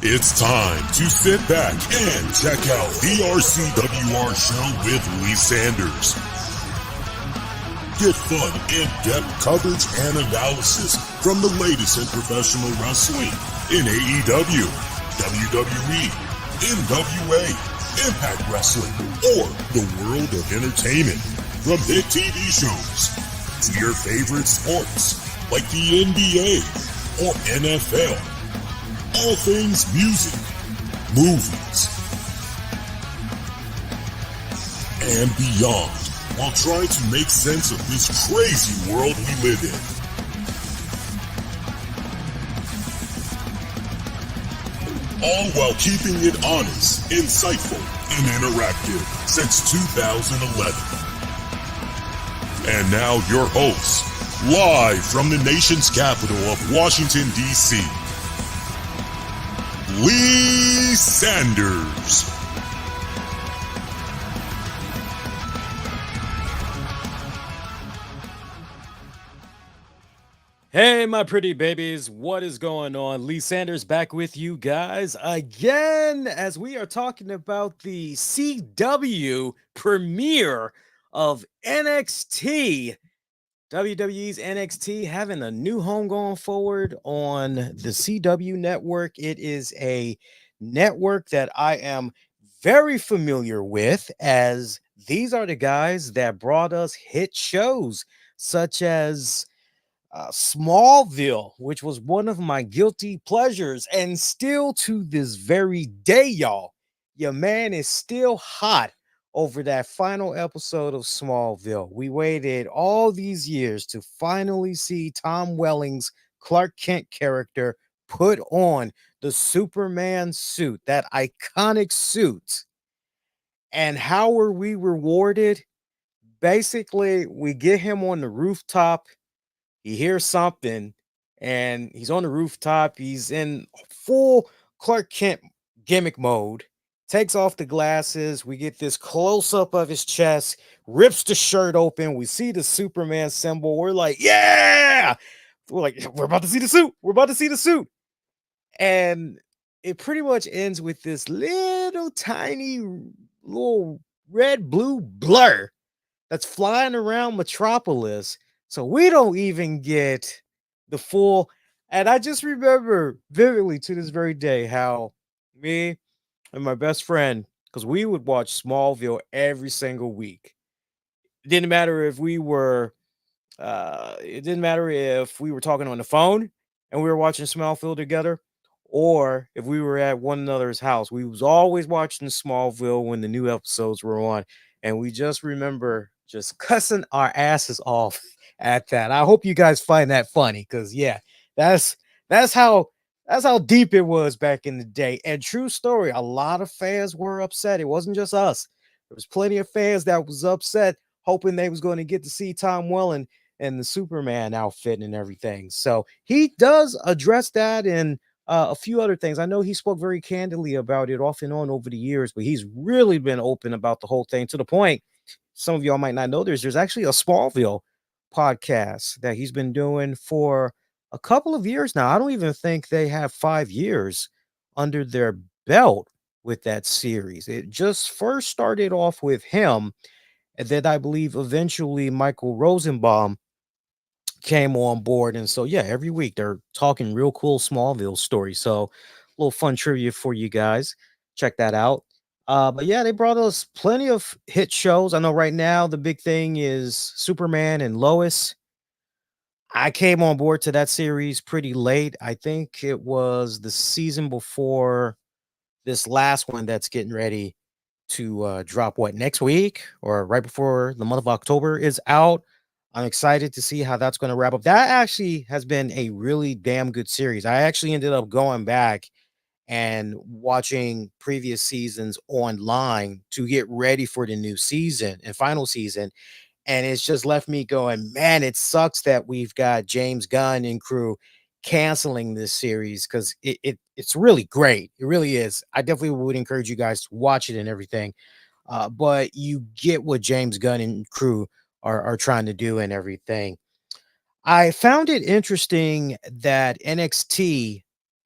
It's time to sit back and check out the RCWR show with Lee Sanders. Get fun, in-depth coverage and analysis from the latest in professional wrestling in AEW, WWE, NWA, Impact Wrestling, or the world of entertainment. From hit TV shows to your favorite sports like the NBA or NFL. All things music, movies, and beyond, while trying to make sense of this crazy world we live in. All while keeping it honest, insightful, and interactive since 2011. And now your hosts, live from the nation's capital of Washington, D.C., Lee Sanders. Hey, my pretty babies, what is going on? Lee Sanders back with you guys again as we are talking about the CW premiere of NXT. WWE's NXT having a new home going forward on the CW network. It is a network that I am very familiar with, as these are the guys that brought us hit shows such as Smallville, which was one of my guilty pleasures, and still to this very day, y'all, your man is still hot over that final episode of Smallville. We waited all these years to finally see Tom Welling's Clark Kent character put on the Superman suit, that iconic suit. And how were we rewarded? Basically, we get him on the rooftop. He hears something and he's on the rooftop. He's in full Clark Kent gimmick mode, takes off the glasses. We get this close up of his chest, rips the shirt open. We see the Superman symbol. We're like, yeah, we're like, we're about to see the suit. We're about to see the suit. And it pretty much ends with this little tiny little red blue blur that's flying around Metropolis. So we don't even get the full. And I just remember vividly to this very day how me and my best friend, because we would watch Smallville every single week. It didn't matter if we were talking on the phone and we were watching Smallville together, or if we were at one another's house. We was always watching Smallville when the new episodes were on. And we just remember just cussing our asses off at that. I hope you guys find that funny, because yeah, that's how deep it was back in the day. And true story, a lot of fans were upset. It wasn't just us. There was plenty of fans that was upset, hoping they was going to get to see Tom Welling and the Superman outfit and everything. So he does address that and a few other things. I know he spoke very candidly about it off and on over the years, but he's really been open about the whole thing, to the point some of y'all might not know there's actually a Smallville podcast that he's been doing for a couple of years now. I don't even think they have 5 years under their belt with that series. It just first started off with him, and then I believe eventually Michael Rosenbaum came on board. And so, yeah, every week they're talking real cool Smallville stories. So, a little fun trivia for you guys. Check that out. But yeah, they brought us plenty of hit shows. I know right now the big thing is Superman and Lois. I came on board to that series pretty late. I think it was the season before this last one that's getting ready to drop, what, next week or right before the month of October is out. I'm excited to see how that's going to wrap up. That actually has been a really damn good series. I actually ended up going back and watching previous seasons online to get ready for the new season and final season. And it's just left me going, man, it sucks that we've got James Gunn and crew canceling this series, because it's really great. It really is. I definitely would encourage you guys to watch it and everything. But you get what James Gunn and crew are trying to do and everything. I found it interesting that NXT,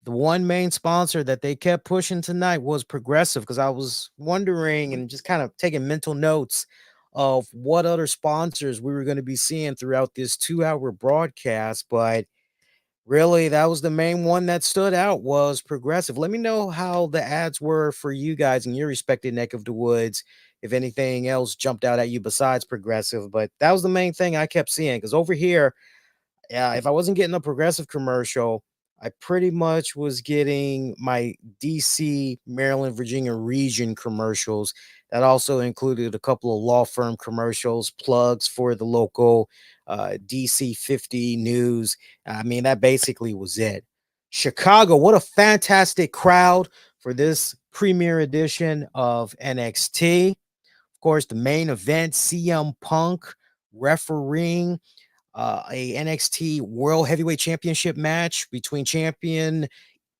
the one main sponsor that they kept pushing tonight was Progressive, because I was wondering and just kind of taking mental notes of what other sponsors we were going to be seeing throughout this 2-hour broadcast. But really, that was the main one that stood out, was Progressive. Let me know how the ads were for you guys in your respective neck of the woods, if anything else jumped out at you besides Progressive. But that was the main thing I kept seeing, because over here, yeah, if I wasn't getting a Progressive commercial, I pretty much was getting my DC, Maryland, Virginia region commercials. That also included a couple of law firm commercials, plugs for the local DC 50 news. I mean, that basically was it. Chicago, what a fantastic crowd for this premiere edition of NXT. Of course, the main event, CM Punk refereeing a NXT World Heavyweight Championship match between champion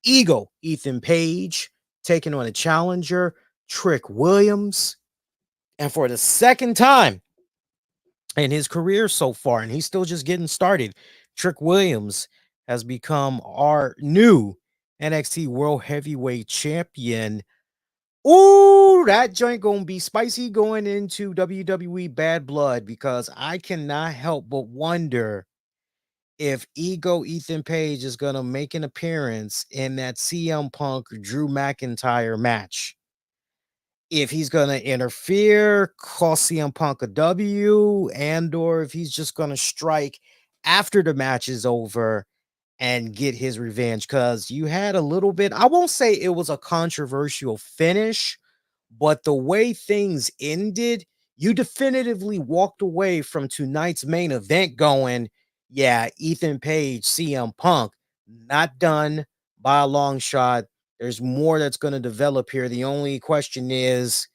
Ego Ethan Page taking on a challenger Trick Williams. And for the second time in his career so far, and he's still just getting started, Trick Williams has become our new NXT World Heavyweight Champion. Ooh, that joint gonna be spicy going into WWE Bad Blood, because I cannot help but wonder if Ego Ethan Page is going to make an appearance in that CM Punk Drew McIntyre match. If he's going to interfere, cost CM Punk a W, and or if he's just going to strike after the match is over and get his revenge. Because you had a little bit, I won't say it was a controversial finish, but the way things ended, you definitively walked away from tonight's main event going, yeah, Ethan Page, CM Punk, not done by a long shot. There's more that's going to develop here. The only question is,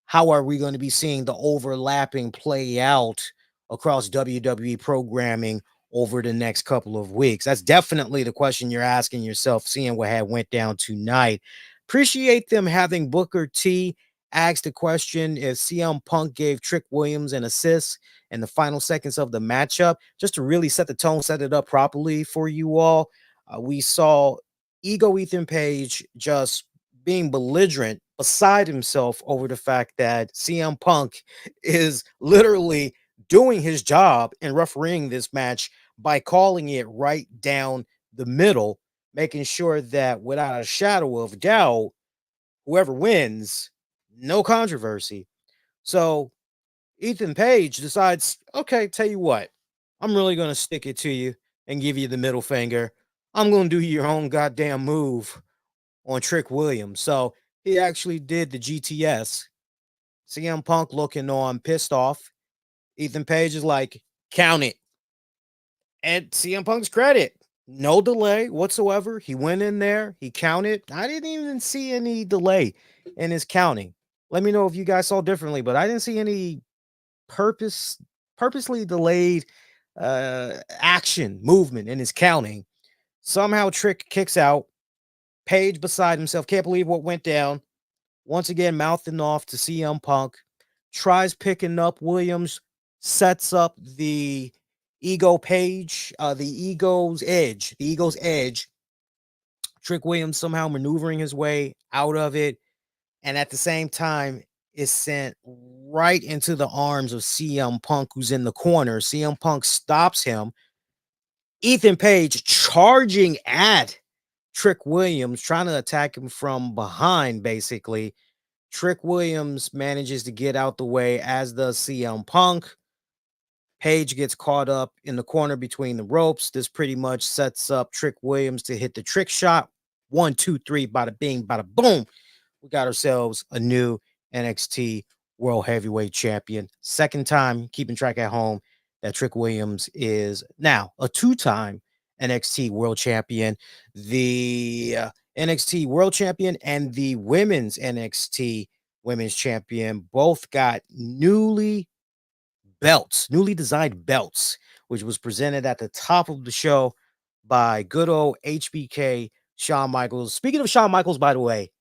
how are we going to be seeing the overlapping play out across WWE programming over the next couple of weeks? That's definitely the question you're asking yourself, seeing what had went down tonight. Appreciate them having Booker T ask the question if CM Punk gave Trick Williams an assist in the final seconds of the matchup, just to really set the tone, set it up properly for you all. We saw Ego Ethan Page just being belligerent, beside himself over the fact that CM Punk is literally doing his job and refereeing this match by calling it right down the middle, making sure that without a shadow of doubt, whoever wins, no controversy. So Ethan Page decides, okay, tell you what, I'm really going to stick it to you and give you the middle finger. I'm going to do your own goddamn move on Trick Williams. So he actually did the GTS. CM Punk looking on pissed off. Ethan Page is like, count it. And CM Punk's credit, no delay whatsoever. He went in there, he counted. I didn't even see any delay in his counting. Let me know if you guys saw differently, but I didn't see any purposely delayed action movement in his counting. Somehow Trick kicks out. Page beside himself, can't believe what went down. Once again, mouthing off to CM Punk, tries picking up Williams, sets up the Ego Page, the Ego's edge. Trick Williams somehow maneuvering his way out of it, and at the same time is sent right into the arms of CM Punk, who's in the corner. CM Punk stops him. Ethan Page charging at Trick Williams, trying to attack him from behind, basically. Trick Williams manages to get out the way, as does CM Punk. Page gets caught up in the corner between the ropes. This pretty much sets up Trick Williams to hit the trick shot. 1, 2, 3, bada bing, bada boom. We got ourselves a new NXT World Heavyweight Champion. Second time keeping track at home that Trick Williams is now a two-time NXT World Champion. The NXT World Champion and the Women's NXT Women's Champion both got newly designed belts, which was presented at the top of the show by good old HBK Shawn Michaels. Speaking of Shawn Michaels, by the way,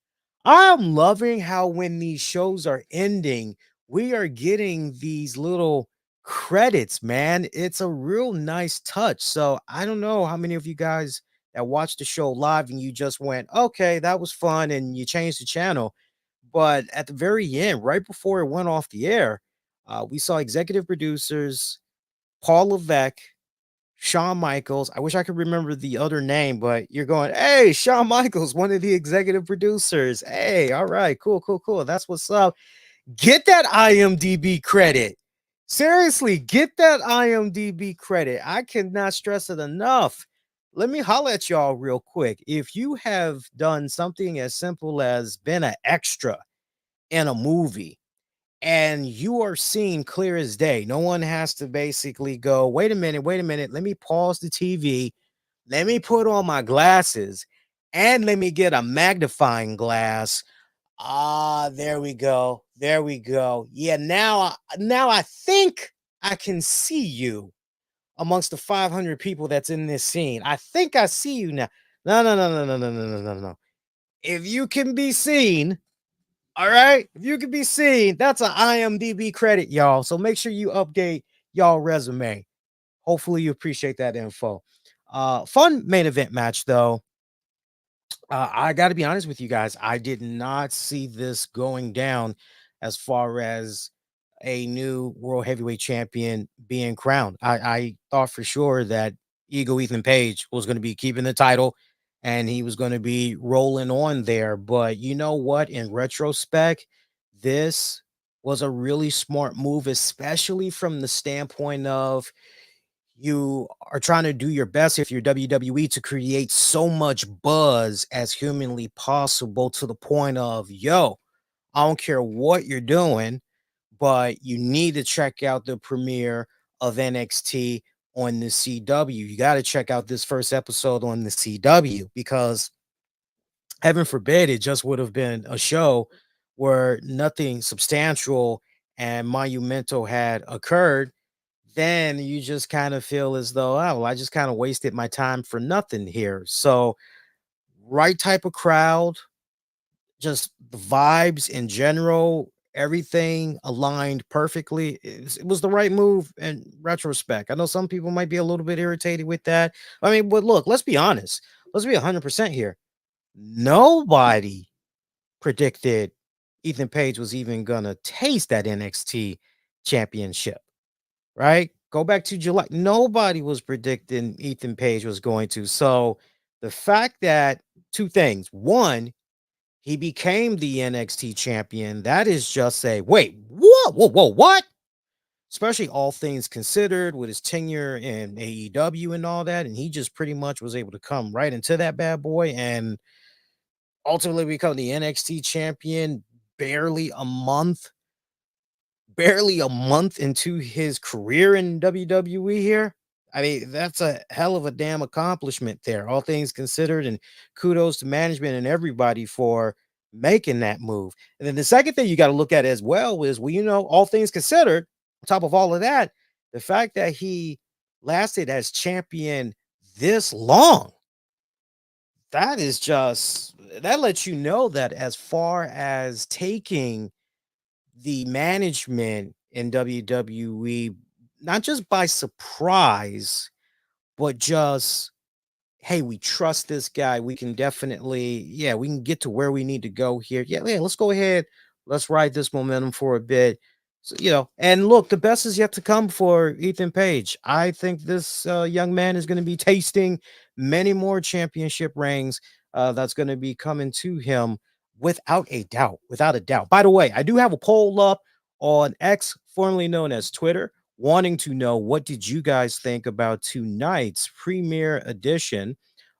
I'm loving how when these shows are ending, we are getting these little credits, man. It's a real nice touch. So I don't know how many of you guys that watched the show live and you just went, okay, that was fun, and you changed the channel. But at the very end, right before it went off the air, we saw executive producers Paul Levesque, Shawn Michaels. I wish I could remember the other name, but you're going, hey, Shawn Michaels, one of the executive producers. Hey, all right, cool, cool, cool. That's what's up. Get that IMDb credit. Seriously, get that IMDb credit. I cannot stress it enough. Let me holler at y'all real quick. If you have done something as simple as been an extra in a movie, and you are seen clear as day. No one has to basically go, wait a minute, let me pause the TV, let me put on my glasses, and let me get a magnifying glass. Ah, there we go. There we go. Yeah, now I think I can see you amongst the 500 people that's in this scene. I think I see you now. No, no, no, no, no, no, no, no, no, no. If you can be seen, all right. If you can be seen, that's an IMDb credit, y'all. So make sure you update y'all resume. Hopefully you appreciate that info. Fun main event match though. I got to be honest with you guys. I did not see this going down as far as a new world heavyweight champion being crowned. I thought for sure that Ego Ethan Page was going to be keeping the title and he was going to be rolling on there. But you know what? In retrospect, this was a really smart move, especially from the standpoint of you are trying to do your best if you're WWE to create so much buzz as humanly possible to the point of, yo, I don't care what you're doing, but you need to check out the premiere of NXT on the CW. You got to check out this first episode on the CW because heaven forbid it just would have been a show where nothing substantial and monumental had occurred, then you just kind of feel as though, oh, well, I just kind of wasted my time for nothing here. So, right type of crowd, just the vibes in general, everything aligned perfectly. It was the right move in retrospect. I know some people might be a little bit irritated with that. I mean, but look, let's be honest. Let's be 100% here. Nobody predicted Ethan Page was even going to taste that NXT championship, right? Go back to July. Nobody was predicting Ethan Page was going to. So the fact that two things. One, he became the NXT champion. That is just a wait, what? Whoa, whoa, what? Especially all things considered with his tenure in AEW and all that. And he just pretty much was able to come right into that bad boy and ultimately become the NXT champion barely a month into his career in WWE here. I mean, that's a hell of a damn accomplishment there, all things considered. And kudos to management and everybody for making that move. And then the second thing you got to look at as well is, well, all things considered, on top of all of that, the fact that he lasted as champion this long, that is just, that lets you know that as far as taking the management in WWE, not just by surprise, but just, hey, we trust this guy. We can definitely, yeah, we can get to where we need to go here. Yeah, yeah, let's go ahead. Let's ride this momentum for a bit. So, and look, the best is yet to come for Ethan Page. I think this young man is going to be tasting many more championship rings. That's going to be coming to him without a doubt. Without a doubt. By the way, I do have a poll up on X, formerly known as Twitter, wanting to know what did you guys think about tonight's premiere edition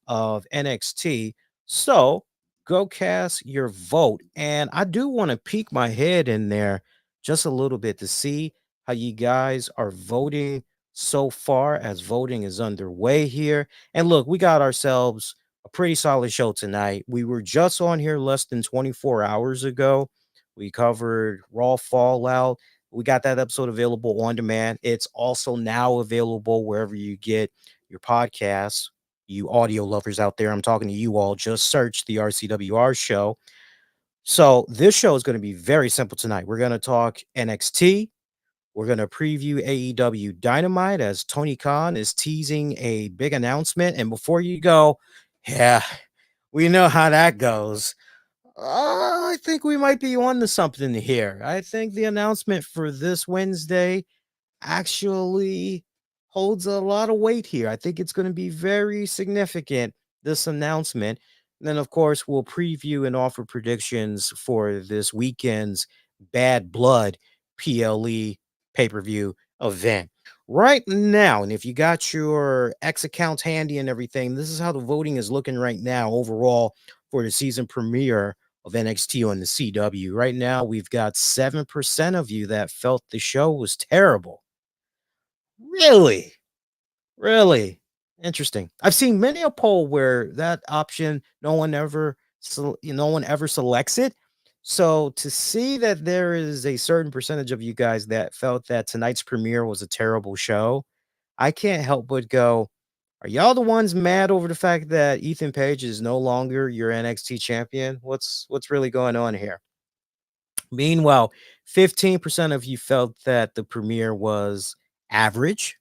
of NXT. So go cast your vote. And I do want to peek my head in there just a little bit to see how you guys are voting so far as voting is underway here. And look, we got ourselves a pretty solid show tonight. We were just on here less than 24 hours ago. We covered Raw Fallout. We got that episode available on demand. It's also now available wherever you get your podcasts. You audio lovers out there, I'm talking to you all. Just search the RCWR show. So this show is going to be very simple tonight. We're going to talk NXT. We're going to preview AEW Dynamite as Tony Khan is teasing a big announcement. And before you go, yeah, we know how that goes. I think we might be on to something here. I think the announcement for this Wednesday actually holds a lot of weight here. I think it's going to be very significant, this announcement. And then, of course, we'll preview and offer predictions for this weekend's Bad Blood PLE pay per view event. Right now, and if you got your X accounts handy and everything, this is how the voting is looking right now overall for the season premiere of NXT on the CW. Right now, we've got 7% of you that felt the show was terrible. Really? Really? Interesting. I've seen many a poll where that option no one ever selects it. So to see that there is a certain percentage of you guys that felt that tonight's premiere was a terrible show, I can't help but go, are y'all the ones mad over the fact that Ethan Page is no longer your NXT champion? What's really going on here? Meanwhile, 15% of you felt that the premiere was average.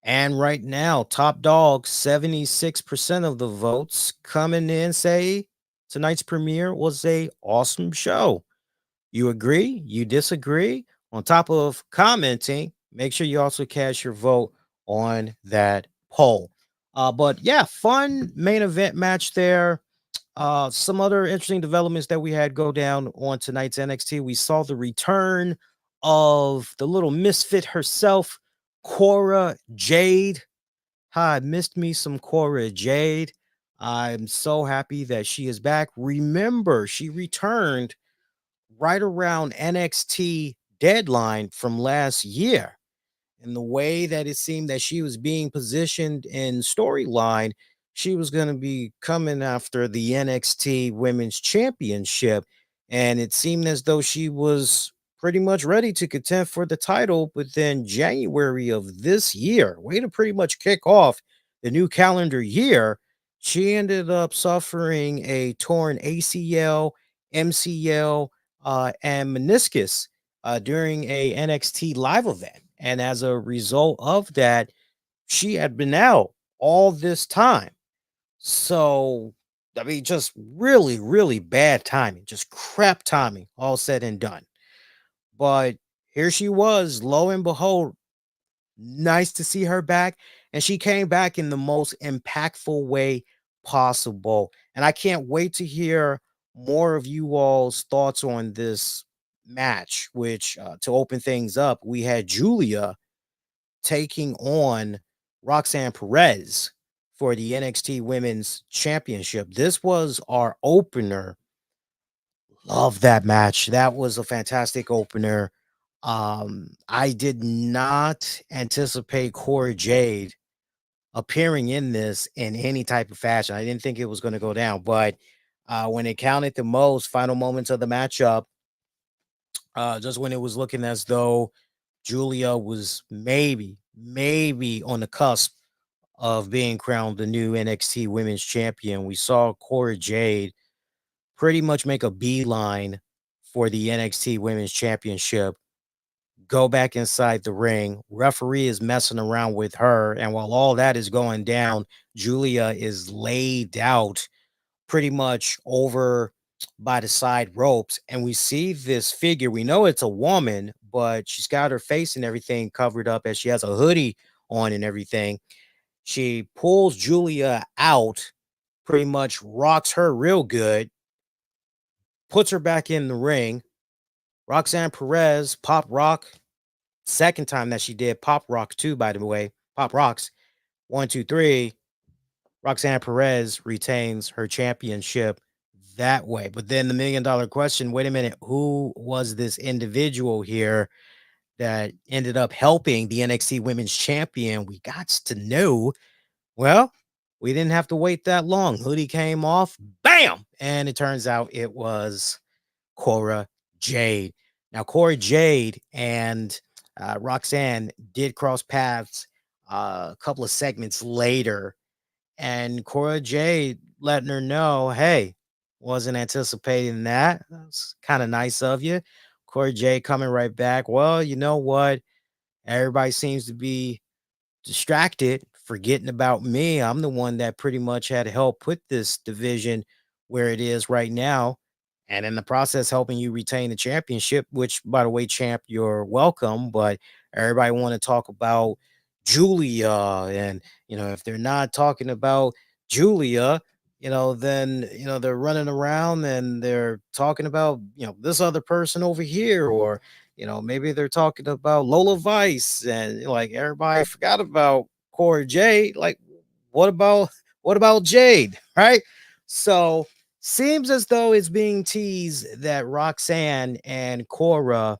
And right now, top dog, 76% of the votes coming in say tonight's premiere was a awesome show. You agree? You disagree? On top of commenting, make sure you also cast your vote on that poll. But yeah, fun main event match there. Some other interesting developments that we had go down on tonight's NXT. We saw the return of the little misfit herself, Cora Jade. Hi, missed me some Cora Jade. I'm so happy that she is back. Remember, she returned right around NXT deadline from last year. And the way that it seemed that she was being positioned in storyline, she was going to be coming after the NXT Women's Championship. And it seemed as though she was pretty much ready to contend for the title. But then January of this year, way to pretty much kick off the new calendar year, she ended up suffering a torn ACL, MCL, and meniscus during a NXT live event. And as a result of that, she had been out all this time. So, I mean, just really, really bad timing, just crap timing, all said and done. But here she was, lo and behold, nice to see her back. And she came back in the most impactful way possible. And I can't wait to hear more of you all's thoughts on this match, which to open things up, we had Giulia taking on Roxanne Perez for the NXT Women's Championship. This was our opener. Love that match. That was a fantastic opener. I did not anticipate Cora Jade appearing in this in any type of fashion. I didn't think it was going to go down, but when it counted the most, final moments of the matchup, just when it was looking as though Giulia was maybe on the cusp of being crowned the new NXT Women's Champion, we saw Cora Jade pretty much make a beeline for the NXT Women's Championship, go back inside the ring. Referee is messing around with her. And while all that is going down, Giulia is laid out pretty much over by the side ropes. And we see this figure. We know it's a woman, but she's got her face and everything covered up as she has a hoodie on and everything. She pulls Giulia out, pretty much rocks her real good, puts her back in the ring. Roxanne Perez, pop rock. Second time that she did pop rock too, by the way. Pop rocks. 1, 2, 3. Roxanne Perez retains her championship that way. But then the $1 million question, wait a minute, who was this individual here that ended up helping the NXT Women's Champion? We got to know. Well, we didn't have to wait that long. Hoodie came off, bam! And it turns out it was Cora Jade. Now, Cora Jade and Roxanne did cross paths a couple of segments later, and Cora Jade letting her know, hey, wasn't anticipating that. That's kind of nice of you. Corey J coming right back. Well, you know what? Everybody seems to be distracted, forgetting about me. I'm the one that pretty much had to help put this division where it is right now. And in the process, helping you retain the championship, which, by the way, champ, you're welcome. But everybody want to talk about Giulia. And, if they're not talking about Giulia, then, they're running around and they're talking about, this other person over here, or maybe they're talking about Lola Vice, and like everybody forgot about Corey Jade. Like, what about Jade? Right? So seems as though it's being teased that Roxanne and Cora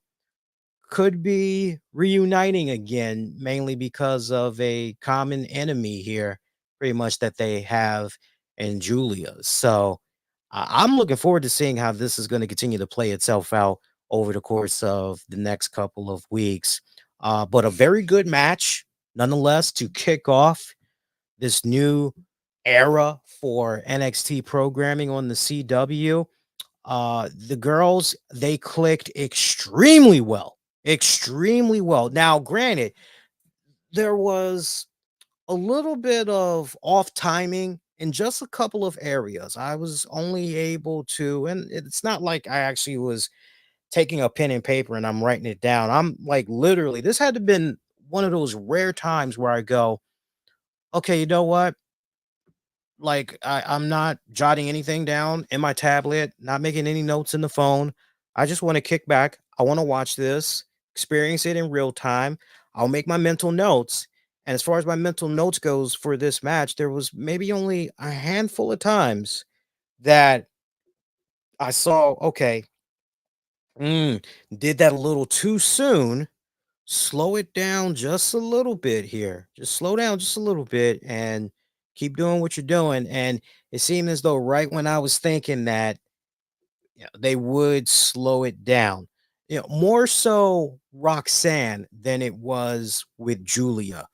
could be reuniting again, mainly because of a common enemy here, pretty much that they have in Giulia. So I'm looking forward to seeing how this is going to continue to play itself out over the course of the next couple of weeks. But a very good match, nonetheless, to kick off this new era for NXT programming on the CW. The girls, they clicked extremely well. Extremely well. Now, granted, there was a little bit of off timing in just a couple of areas. I was only able to, and it's not like I actually was taking a pen and paper and I'm writing it down. I'm like, literally, this had to been one of those rare times where I go, okay, you know what? Like, I'm not jotting anything down in my tablet, not making any notes in the phone. I just want to kick back. I want to watch this, experience it in real time. I'll make my mental notes. And as far as my mental notes goes for this match, there was maybe only a handful of times that I saw, okay, did that a little too soon. Slow it down just a little bit here. Just slow down just a little bit and keep doing what you're doing. And it seemed as though right when I was thinking that, they would slow it down. More so Roxanne than it was with Giulia.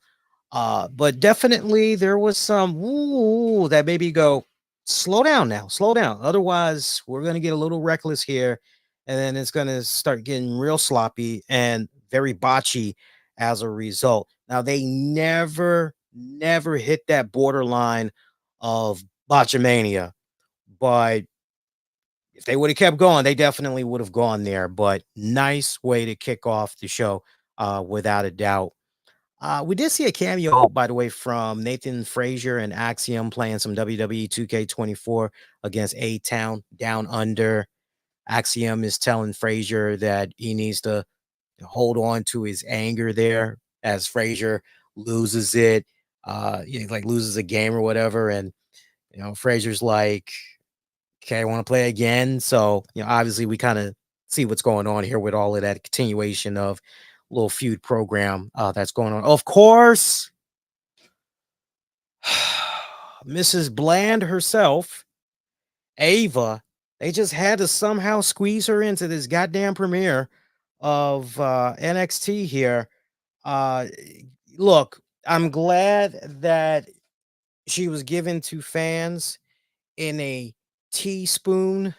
But definitely there was some ooh that made me go, slow down now, slow down. Otherwise, we're gonna get a little reckless here, and then it's gonna start getting real sloppy and very botchy as a result. Now they never hit that borderline of botchamania, but if they would have kept going, they definitely would have gone there. But nice way to kick off the show, without a doubt. We did see a cameo, by the way, from Nathan Frazier and Axiom playing some WWE 2K24 against A Town Down Under. Axiom is telling Frazier that he needs to hold on to his anger there as Frazier loses it, like loses a game or whatever. And, Frazier's like, okay, I want to play again. So, obviously we kind of see what's going on here with all of that continuation of little feud program that's going on. Of course, Mrs. Bland herself, Ava, they just had to somehow squeeze her into this goddamn premiere of NXT here. Uh, Look, I'm glad that she was given to fans in a teaspoon.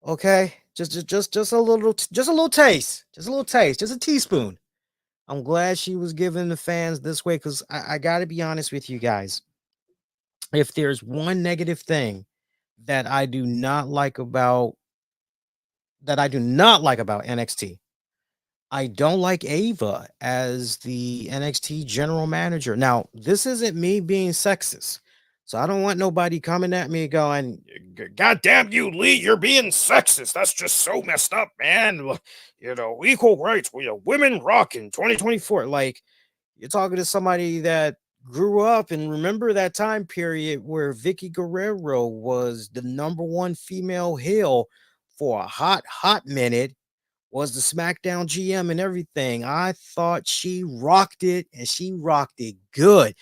Okay, just a little, just a little taste, just a little taste, just a teaspoon. I'm glad she was given the fans this way because I got to be honest with you guys. If there's one negative thing that I do not like about NXT, I don't like Ava as the NXT general manager. Now, this isn't me being sexist. So I don't want nobody coming at me going, God damn you, Lee, you're being sexist. That's just so messed up, man. Equal rights. We are women rock in 2024. Like, you're talking to somebody that grew up and remember that time period where Vicky Guerrero was the number one female heel for a hot minute, was the SmackDown GM and everything. I thought she rocked it and she rocked it good.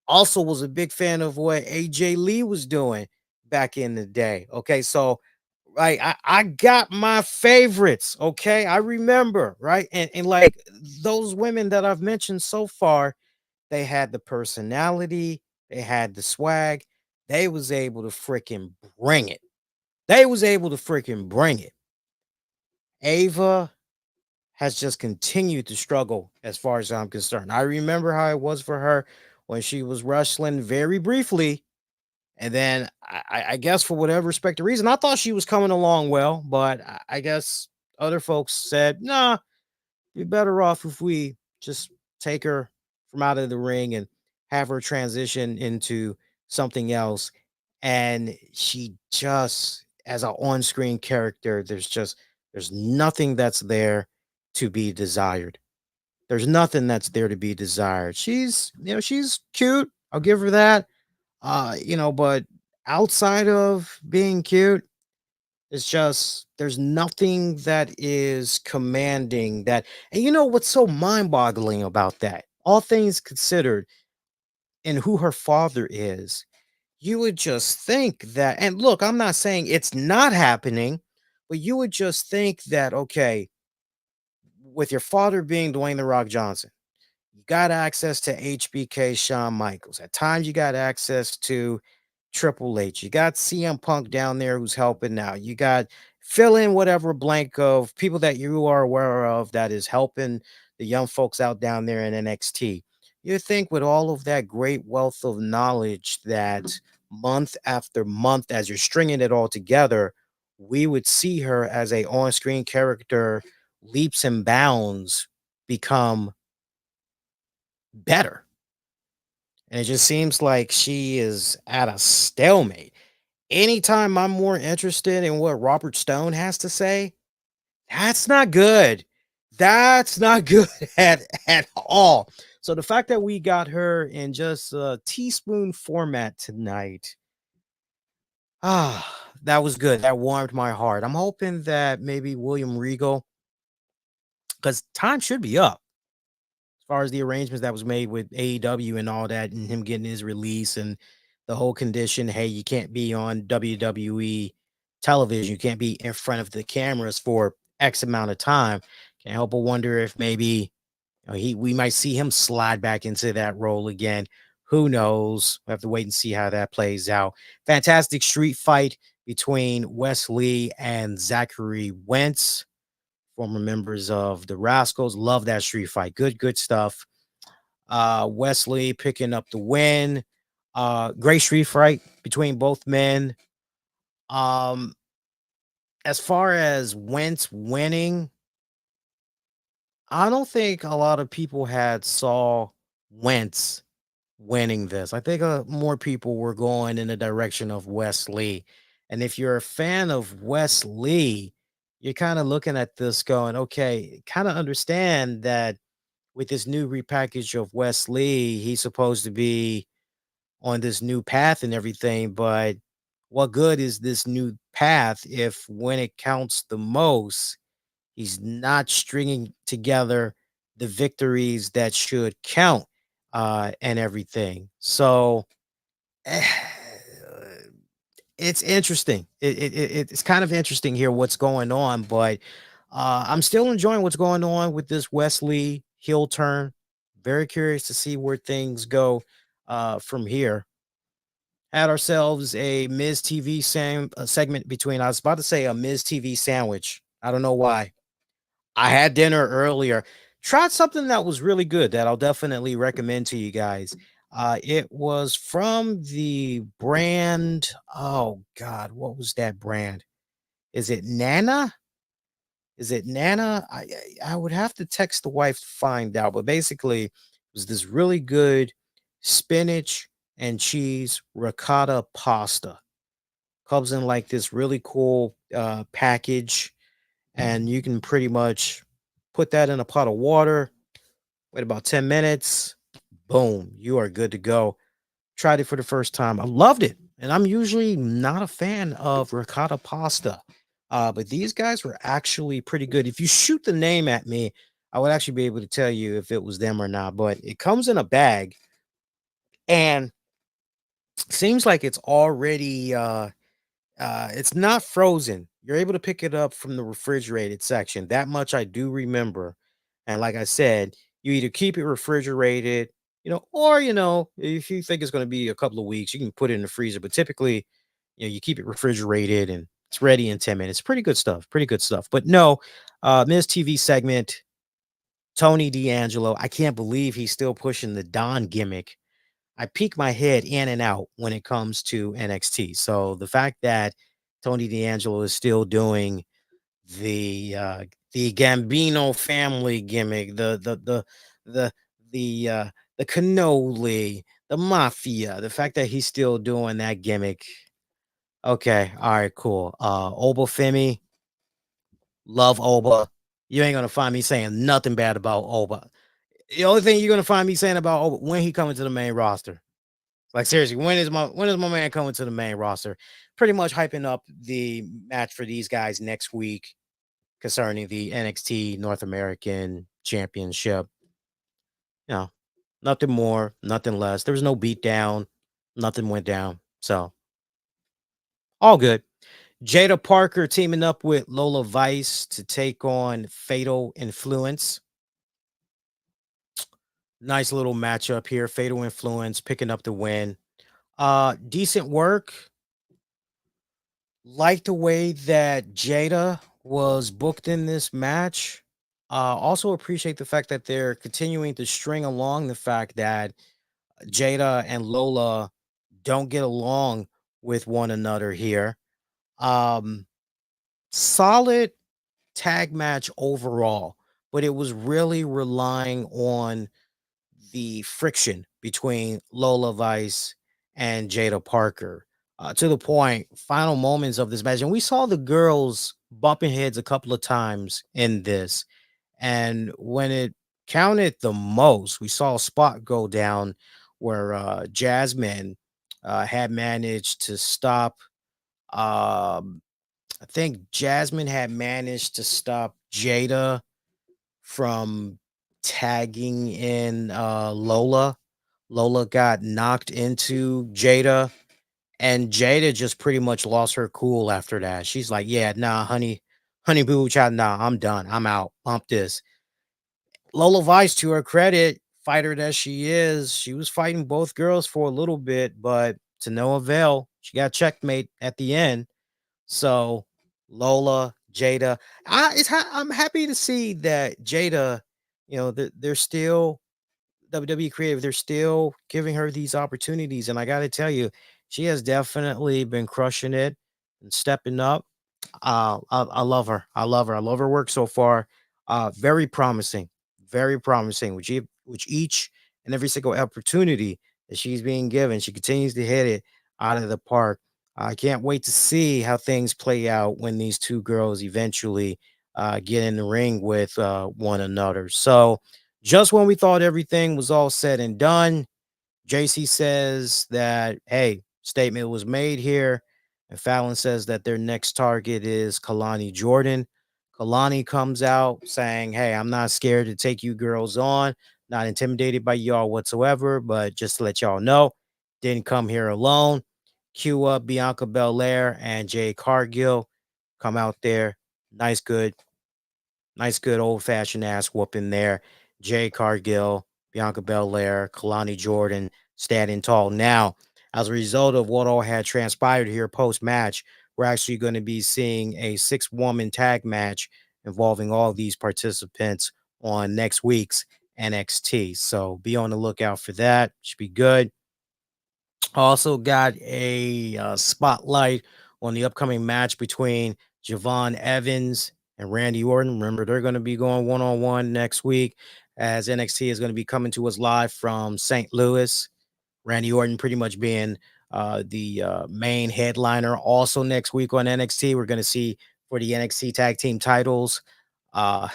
Also was a big fan of what AJ Lee was doing back in the day. Okay, so right, I got my favorites. Okay, I remember, right? And like those women that I've mentioned so far, they had the personality, they had the swag, they was able to freaking bring it. They was able to freaking bring it. Ava has just continued to struggle as far as I'm concerned. I remember how it was for her when she was wrestling very briefly. And then I guess for whatever respective reason, I thought she was coming along well, but I guess other folks said, nah, you're better off if we just take her from out of the ring and have her transition into something else. And she just, as an on-screen character, there's nothing that's there to be desired. There's nothing that's there to be desired. She's cute. I'll give her that. But outside of being cute, it's just there's nothing that is commanding that. And you know what's so mind-boggling about that? All things considered, and who her father is, you would just think that, and look, I'm not saying it's not happening, but you would just think that, okay, with your father being Dwayne The Rock Johnson, you got access to HBK Shawn Michaels. At times, you got access to Triple H. You got CM Punk down there who's helping now. You got fill in whatever blank of people that you are aware of that is helping the young folks out down there in NXT. You think with all of that great wealth of knowledge that month after month, as you're stringing it all together, we would see her as a on-screen character leaps and bounds become better. And it just seems like she is at a stalemate. Anytime I'm more interested in what Robert Stone has to say, that's not good. That's not good at all. So the fact that we got her in just a teaspoon format tonight, that was good. That warmed my heart. I'm hoping that maybe William Regal, because time should be up as far as the arrangements that was made with AEW and all that, and him getting his release and the whole condition. Hey, you can't be on WWE television. You can't be in front of the cameras for X amount of time. Can't help but wonder if maybe we might see him slide back into that role again. Who knows? We have to wait and see how that plays out. Fantastic street fight between Wes Lee and Zachary Wentz, former members of the Rascals. Love that street fight. Good stuff. Wesley picking up the win. Great street fight between both men. Um, as far as Wentz winning, I don't think a lot of people had saw Wentz winning this. I think more people were going in the direction of Wes Lee. And if you're a fan of Wes Lee, you're kind of looking at this going, okay, kind of understand that with this new repackage of Wes Lee, he's supposed to be on this new path and everything. But what good is this new path if when it counts the most, he's not stringing together the victories that should count and everything? So it's interesting. It's kind of interesting here what's going on, but I'm still enjoying what's going on with this Wesley heel turn. Very curious to see where things go from here. Had ourselves a Miz TV segment between. I was about to say a Miz TV sandwich. I don't know why. I had dinner earlier. Tried something that was really good that I'll definitely recommend to you guys. It was from the brand. Oh God, what was that brand? Is it Nana? Is it Nana? I would have to text the wife to find out. But basically, it was this really good spinach and cheese ricotta pasta. Comes in like this really cool package, and you can pretty much put that in a pot of water. Wait about 10 minutes. Boom, you are good to go. Tried it for the first time. I loved it. And I'm usually not a fan of ricotta pasta. But these guys were actually pretty good. If you shoot the name at me, I would actually be able to tell you if it was them or not. But it comes in a bag and seems like it's already it's not frozen. You're able to pick it up from the refrigerated section. That much I do remember. And like I said, you either keep it refrigerated, or if you think it's going to be a couple of weeks, you can put it in the freezer. But typically, you keep it refrigerated and It's ready in 10 minutes. Pretty good stuff. Pretty good stuff. But no, Miz TV segment, Tony D'Angelo. I can't believe he's still pushing the Don gimmick. I peek my head in and out when it comes to NXT. So the fact that Tony D'Angelo is still doing the the Gambino family gimmick, the the the cannoli, the mafia, the fact that he's still doing that gimmick. Okay, all right, cool. Oba Femi, love Oba. You ain't gonna find me saying nothing bad about Oba. The only thing you're gonna find me saying about Oba when he coming to the main roster. Like seriously, when is my man coming to the main roster? Pretty much hyping up the match for these guys next week concerning the NXT North American Championship. You know, nothing more, nothing less. There was no beat down, nothing went down. So all good. Jada Parker teaming up with Lola Vice to take on Fatal Influence. Nice little matchup here. Fatal Influence picking up the win. Decent work. Like the way that Jada was booked in this match. Also appreciate the fact that they're continuing to string along the fact that Jada and Lola don't get along with one another here. Um, Solid tag match overall, but it was really relying on the friction between Lola Vice and Jada Parker. To the point, final moments of this match, and we saw the girls bumping heads a couple of times in this. And when it counted the most, we saw a spot go down where Jasmine had managed to stop. I think Jasmine had managed to stop Jada from tagging in Lola. Lola got knocked into Jada, and Jada just pretty much lost her cool after that. She's like, "Yeah, nah, honey boo child, nah, I'm done. I'm out. Bump this." Lola Vice, to her credit, fighter that she is, she was fighting both girls for a little bit, but to no avail. She got checkmate at the end. So Lola, Jada, I'm happy to see that Jada, they're still WWE creative. They're still giving her these opportunities, and I got to tell you, she has definitely been crushing it and stepping up. I love her. I love her. I love her work so far. Very promising. Very promising. Which each and every single opportunity that she's being given, she continues to hit it out of the park. I can't wait to see how things play out when these two girls eventually get in the ring with one another. So, just when we thought everything was all said and done, JC says that, hey, statement was made here. And Fallon says that their next target is Kalani Jordan. Kalani comes out saying, hey, I'm not scared to take you girls on, not intimidated by y'all whatsoever, but just to let y'all know, didn't come here alone. Cue up Bianca Belair and Jay Cargill. Come out there. Nice, good old fashioned ass whooping there. Jay Cargill, Bianca Belair, Kalani Jordan standing tall. Now, as a result of what all had transpired here post match, we're actually going to be seeing a 6-woman tag match involving all these participants on next week's NXT. So be on the lookout for that. Should be good. Also got a spotlight on the upcoming match between Javon Evans and Randy Orton. Remember, they're going to be going one-on-one next week as NXT is going to be coming to us live from St. Louis. Randy Orton pretty much being the main headliner. Also next week on NXT, we're going to see for the NXT tag team titles, uh,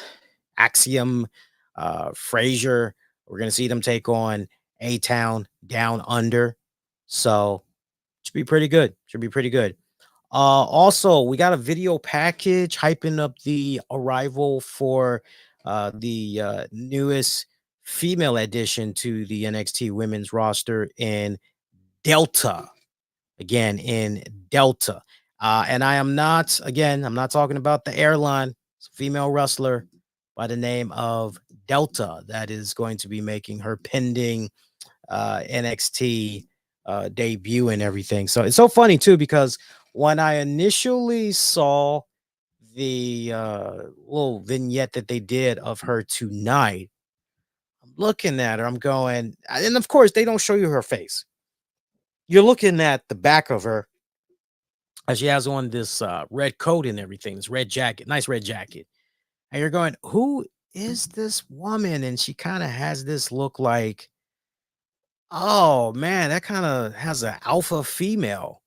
Axiom, Frazier. We're going to see them take on A-Town Down Under. So should be pretty good. Should be pretty good. Also, we got a video package hyping up the arrival for the newest female addition to the NXT women's roster in Delta. Again, in Delta. And I'm not talking about the airline. It's a female wrestler by the name of Delta that is going to be making her pending NXT debut and everything. So it's so funny too because When I initially saw the little vignette that they did of her tonight, I'm looking at her, I'm going, and of course, they don't show you her face. You're looking at the back of her as she has on this red coat and everything, this red jacket, nice red jacket. And you're going, who is this woman? And she kind of has this look like, oh man, that kind of has an alpha female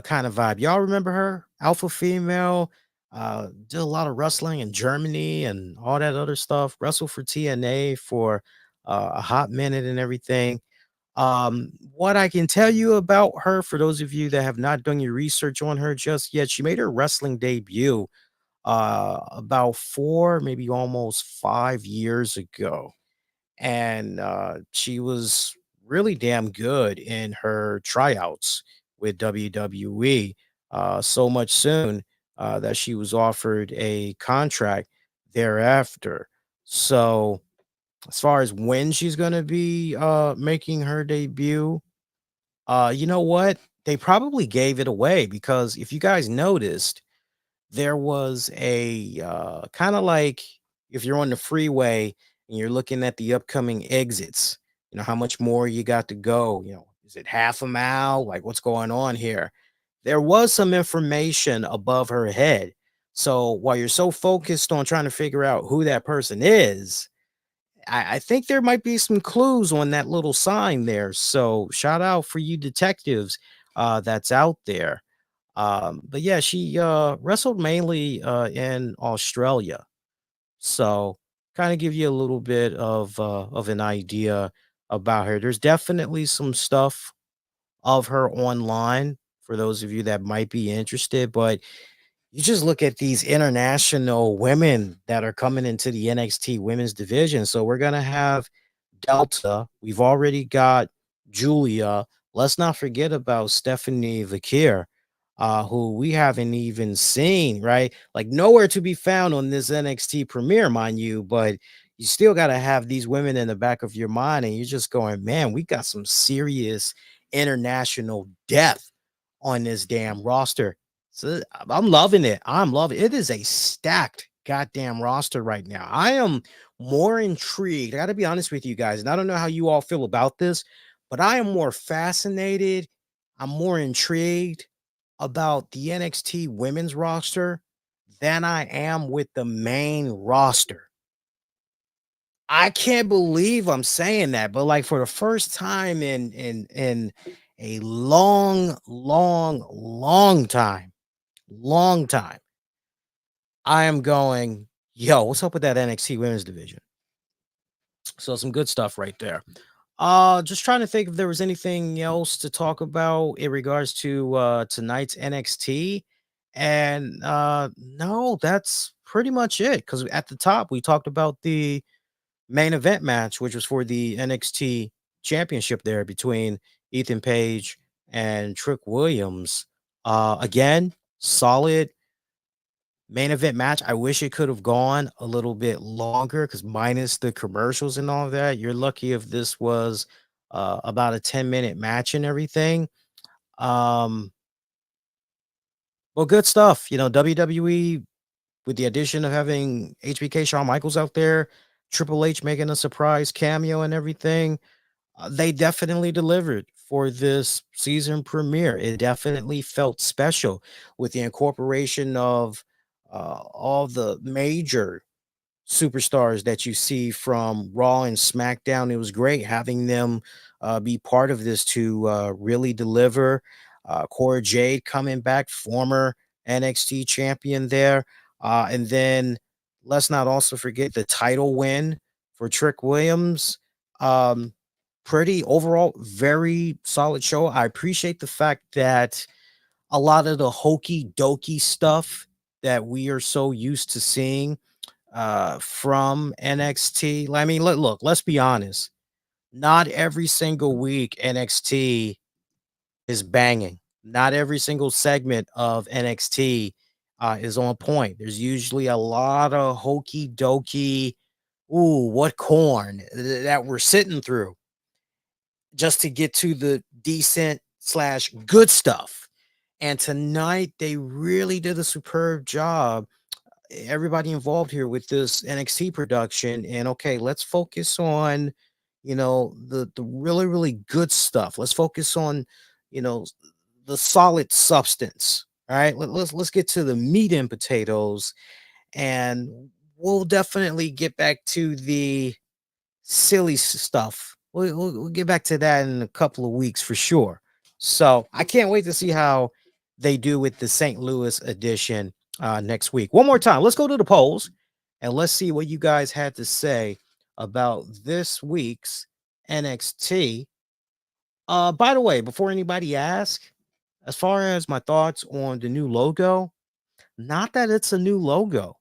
kind of vibe. Y'all remember her? Alpha female, did a lot of wrestling in Germany and all that other stuff. Wrestled for TNA for a hot minute and everything. What I can tell you about her, for those of you that have not done your research on her just yet, she made her wrestling debut about 4, maybe almost 5 years ago. And she was really damn good in her tryouts with WWE. So much soon that she was offered a contract thereafter. So, as far as when she's going to be making her debut, you know what? They probably gave it away because if you guys noticed, there was a kind of like if you're on the freeway and you're looking at the upcoming exits, how much more you got to go. Is it half a mile? Like, what's going on here? There was some information above her head. So while you're so focused on trying to figure out who that person is, I think there might be some clues on that little sign there. So shout out for you detectives that's out there. But yeah, she wrestled mainly in Australia. So kind of give you a little bit of an idea about her. There's definitely some stuff of her online for those of you that might be interested, but you just look at these international women that are coming into the NXT women's division. So we're gonna have Delta. We've already got Giulia. Let's not forget about Stephanie Vakir, who we haven't even seen, right? Like nowhere to be found on this NXT premiere, mind you, but you still got to have these women in the back of your mind. And you're just going, man, we got some serious international depth on this damn roster. So I'm loving it. I'm loving it. It is a stacked goddamn roster right now. I am more intrigued. I got to be honest with you guys, and I don't know how you all feel about this, but I am more fascinated. I'm more intrigued about the NXT women's roster than I am with the main roster. I can't believe I'm saying that, but like for the first time in a long time, I am going, yo, what's up with that NXT women's division? So some good stuff right there. Just trying to think if there was anything else to talk about in regards to tonight's NXT. And no, that's pretty much it. Because at the top we talked about the main event match, which was for the NXT championship there between Ethan Page and Trick Williams. Again, solid main event match. I wish it could have gone a little bit longer because minus the commercials and all of that, you're lucky if this was about a 10-minute match and everything. Um, well, good stuff. WWE with the addition of having HBK Shawn Michaels out there, Triple H making a surprise cameo and everything. They definitely delivered for this season premiere. It definitely felt special with the incorporation of all the major superstars that you see from Raw and SmackDown. It was great having them be part of this to really deliver. Cora Jade coming back, former NXT champion there. And then let's not also forget the title win for Trick Williams. Um, Pretty overall, very solid show. I appreciate the fact that a lot of the hokey dokey stuff that we are so used to seeing from NXT. I mean, look, let's be honest. Not every single week NXT is banging. Not every single segment of NXT is on point. There's usually a lot of hokey dokey, ooh, what corn that we're sitting through just to get to the decent slash good stuff. And tonight they really did a superb job. Everybody involved here with this NXT production. And okay, let's focus on, the really, really good stuff. Let's focus on, you know, the solid substance. All right. Let's get to the meat and potatoes, and we'll definitely get back to the silly stuff. We'll get back to that in a couple of weeks for sure. So I can't wait to see how they do with the St. Louis edition next week. One more time, let's go to the polls and let's see what you guys had to say about this week's NXT. By the way, before anybody asks, as far as my thoughts on the new logo, not that it's a new logo.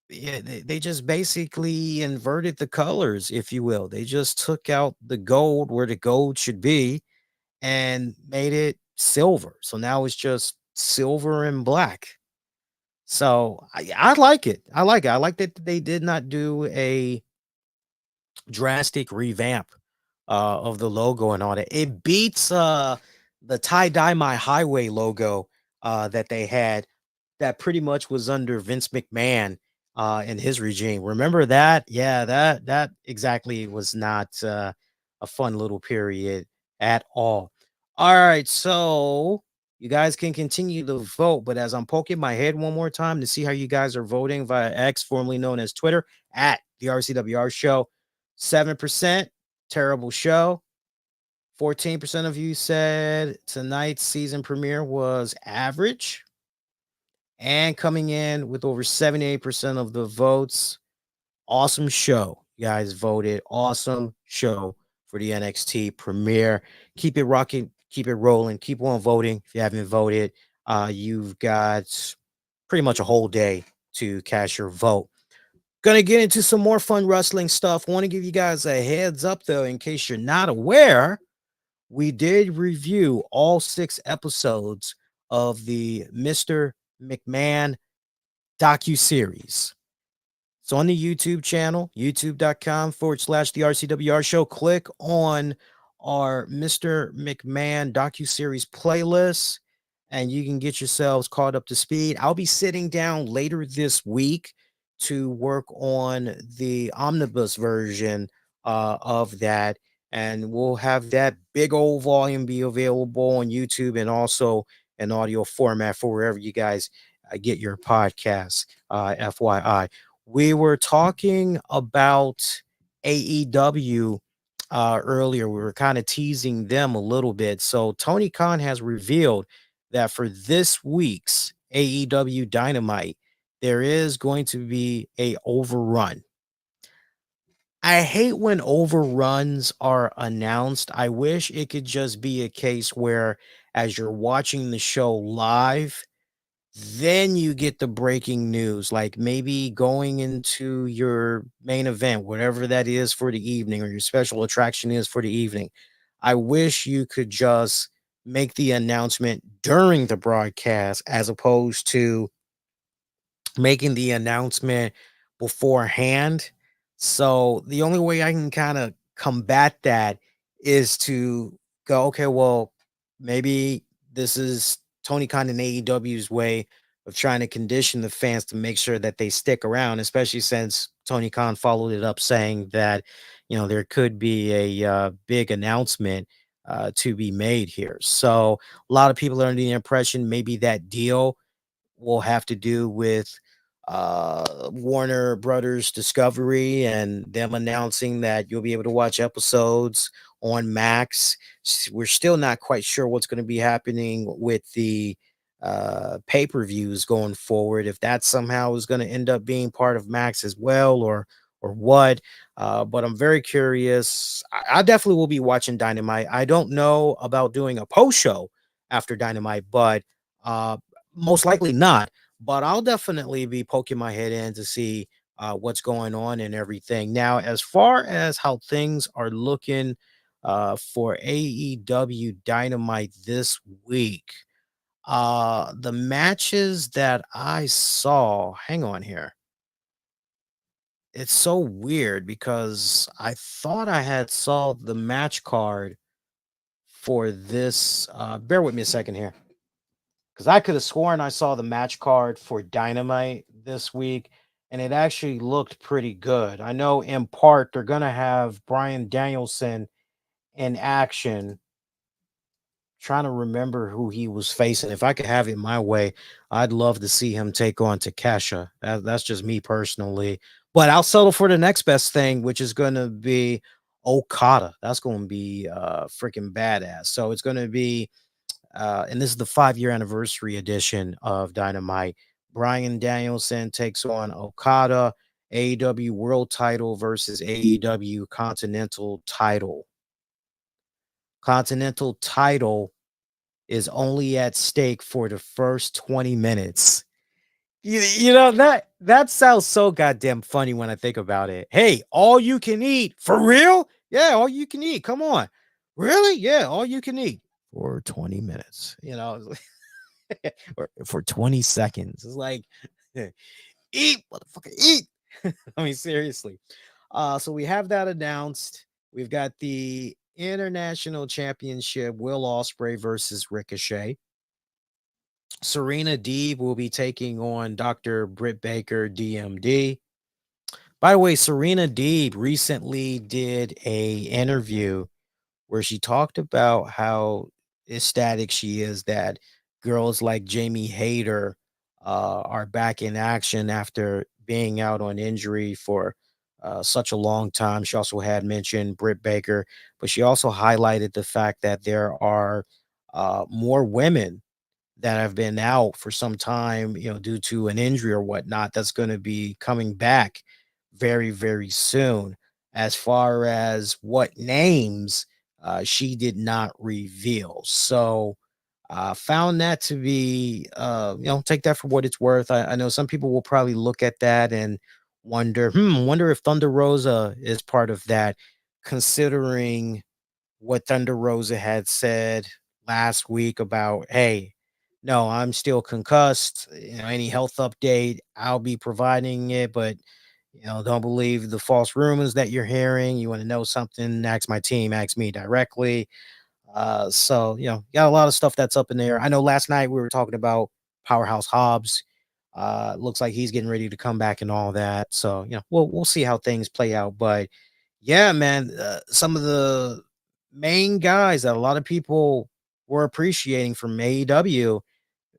Yeah, they just basically inverted the colors, if you will. They just took out the gold where the gold should be and made it silver. So now it's just silver and black. So I like it. I like it. I like that they did not do a drastic revamp of the logo and all that. It beats the tie dye my highway logo that they had, that pretty much was under Vince McMahon in his regime. Remember that? Yeah, that exactly was not a fun little period at all. All right, so you guys can continue to vote, but as I'm poking my head one more time to see how you guys are voting via X, formerly known as Twitter, at the RCWR show, 7% terrible show. 14% of you said tonight's season premiere was average. And coming in with over 78% of the votes, awesome show. You guys voted awesome show for the NXT premiere. Keep it rocking, keep it rolling, keep on voting. If you haven't voted, you've got pretty much a whole day to cast your vote. Gonna get into some more fun wrestling stuff. Want to give you guys a heads up though, in case you're not aware, we did review all 6 episodes of the Mr. McMahon docu-series. It's on the YouTube channel, youtube.com/the RCWR show. Click on our Mr. McMahon docu-series playlist and you can get yourselves caught up to speed. I'll be sitting down later this week to work on the omnibus version of that. And we'll have that big old volume be available on YouTube and also an audio format for wherever you guys get your podcasts. FYI, we were talking about AEW earlier. We were kind of teasing them a little bit. So Tony Khan has revealed that for this week's AEW Dynamite, there is going to be a overrun. I hate when overruns are announced. I wish it could just be a case where as you're watching the show live, then you get the breaking news, like maybe going into your main event, whatever that is for the evening, or your special attraction is for the evening. I wish you could just make the announcement during the broadcast as opposed to making the announcement beforehand. So the only way I can kind of combat that is to go, okay, well, maybe this is Tony Khan and AEW's way of trying to condition the fans to make sure that they stick around, especially since Tony Khan followed it up saying that, there could be a big announcement to be made here. So a lot of people are under the impression maybe that deal will have to do with Warner Brothers Discovery and them announcing that you'll be able to watch episodes on Max. We're still not quite sure what's going to be happening with the pay-per-views going forward, if that somehow is going to end up being part of Max as well, or what. But I'm very curious. I definitely will be watching Dynamite. I don't know about doing a post show after Dynamite, but most likely not. But I'll definitely be poking my head in to see what's going on and everything. Now, as far as how things are looking for AEW Dynamite this week, the matches that I saw, hang on here. It's so weird because I thought I had saw the match card for this. Bear with me a second here. because I could have sworn I saw the match card for Dynamite this week, and it actually looked pretty good. I know in part they're gonna have Brian Danielson in action. Trying to remember who he was facing. If I could have it my way, I'd love to see him take on Takesha. That's just me personally. But I'll settle for the next best thing, which is going to be Okada. That's going to be freaking badass. So it's going to be, and this is the 5 year anniversary edition of Dynamite. Brian Danielson takes on Okada, AEW World Title versus AEW Continental Title. Continental Title is only at stake for the first 20 minutes. You know that sounds so goddamn funny when I think about it. Hey, all you can eat for real? Yeah, all you can eat. Come on. Really? Yeah, all you can eat for 20 minutes. Or for 20 seconds. It's like eat, motherfucker, eat. I mean, seriously. So we have that announced. We've got the International Championship, Will Ospreay versus Ricochet. Serena Deeb will be taking on Dr. Britt Baker, DMD. By the way, Serena Deeb recently did a interview where she talked about how ecstatic she is that girls like Jamie Hayter are back in action after being out on injury for such a long time. She also had mentioned Britt Baker, but she also highlighted the fact that there are more women that have been out for some time, due to an injury or whatnot, that's going to be coming back very, very soon. As far as what names, she did not reveal. So, found that to be, take that for what it's worth. I know some people will probably look at that and wonder if Thunder Rosa is part of that, considering what Thunder Rosa had said last week about, hey, no, I'm still concussed. Any health update, I'll be providing it, but don't believe the false rumors that you're hearing. You want to know something? Ask my team, ask me directly. So got a lot of stuff that's up in there. I know last night we were talking about Powerhouse Hobbs. Looks like he's getting ready to come back and all that. So we'll see how things play out. But yeah, man, some of the main guys that a lot of people were appreciating from AEW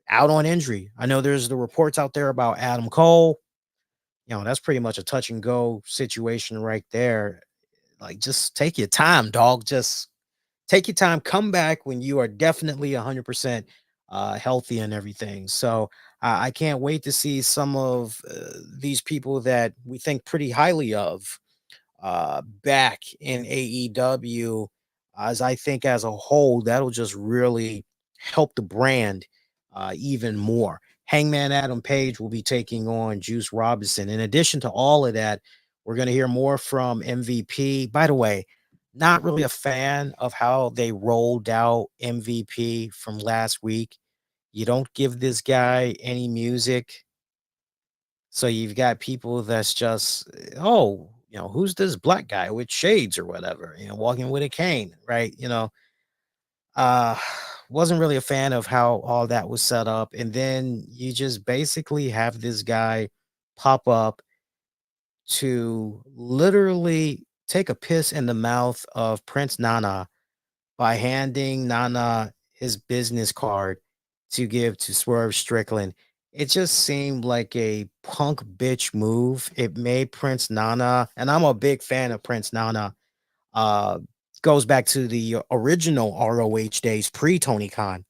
out on injury. I know there's the reports out there about Adam Cole. That's pretty much a touch and go situation right there. Like, just take your time, dog. Just take your time. Come back when you are definitely 100% healthy and everything. So I can't wait to see some of these people that we think pretty highly of back in AEW, as I think as a whole, that'll just really help the brand even more. Hangman Adam Page will be taking on Juice Robinson. In addition to all of that, we're going to hear more from MVP. By the way, not really a fan of how they rolled out MVP from last week. You don't give this guy any music, so you've got people that's just, oh, who's this black guy with shades or whatever, walking with a cane, right? Uh, wasn't really a fan of how all that was set up. And then you just basically have this guy pop up to literally take a piss in the mouth of Prince Nana by handing Nana his business card to give to Swerve Strickland. It just seemed like a punk bitch move. It made Prince Nana, and I'm a big fan of Prince Nana. Uh, Goes back to the original ROH days pre Tony Khan.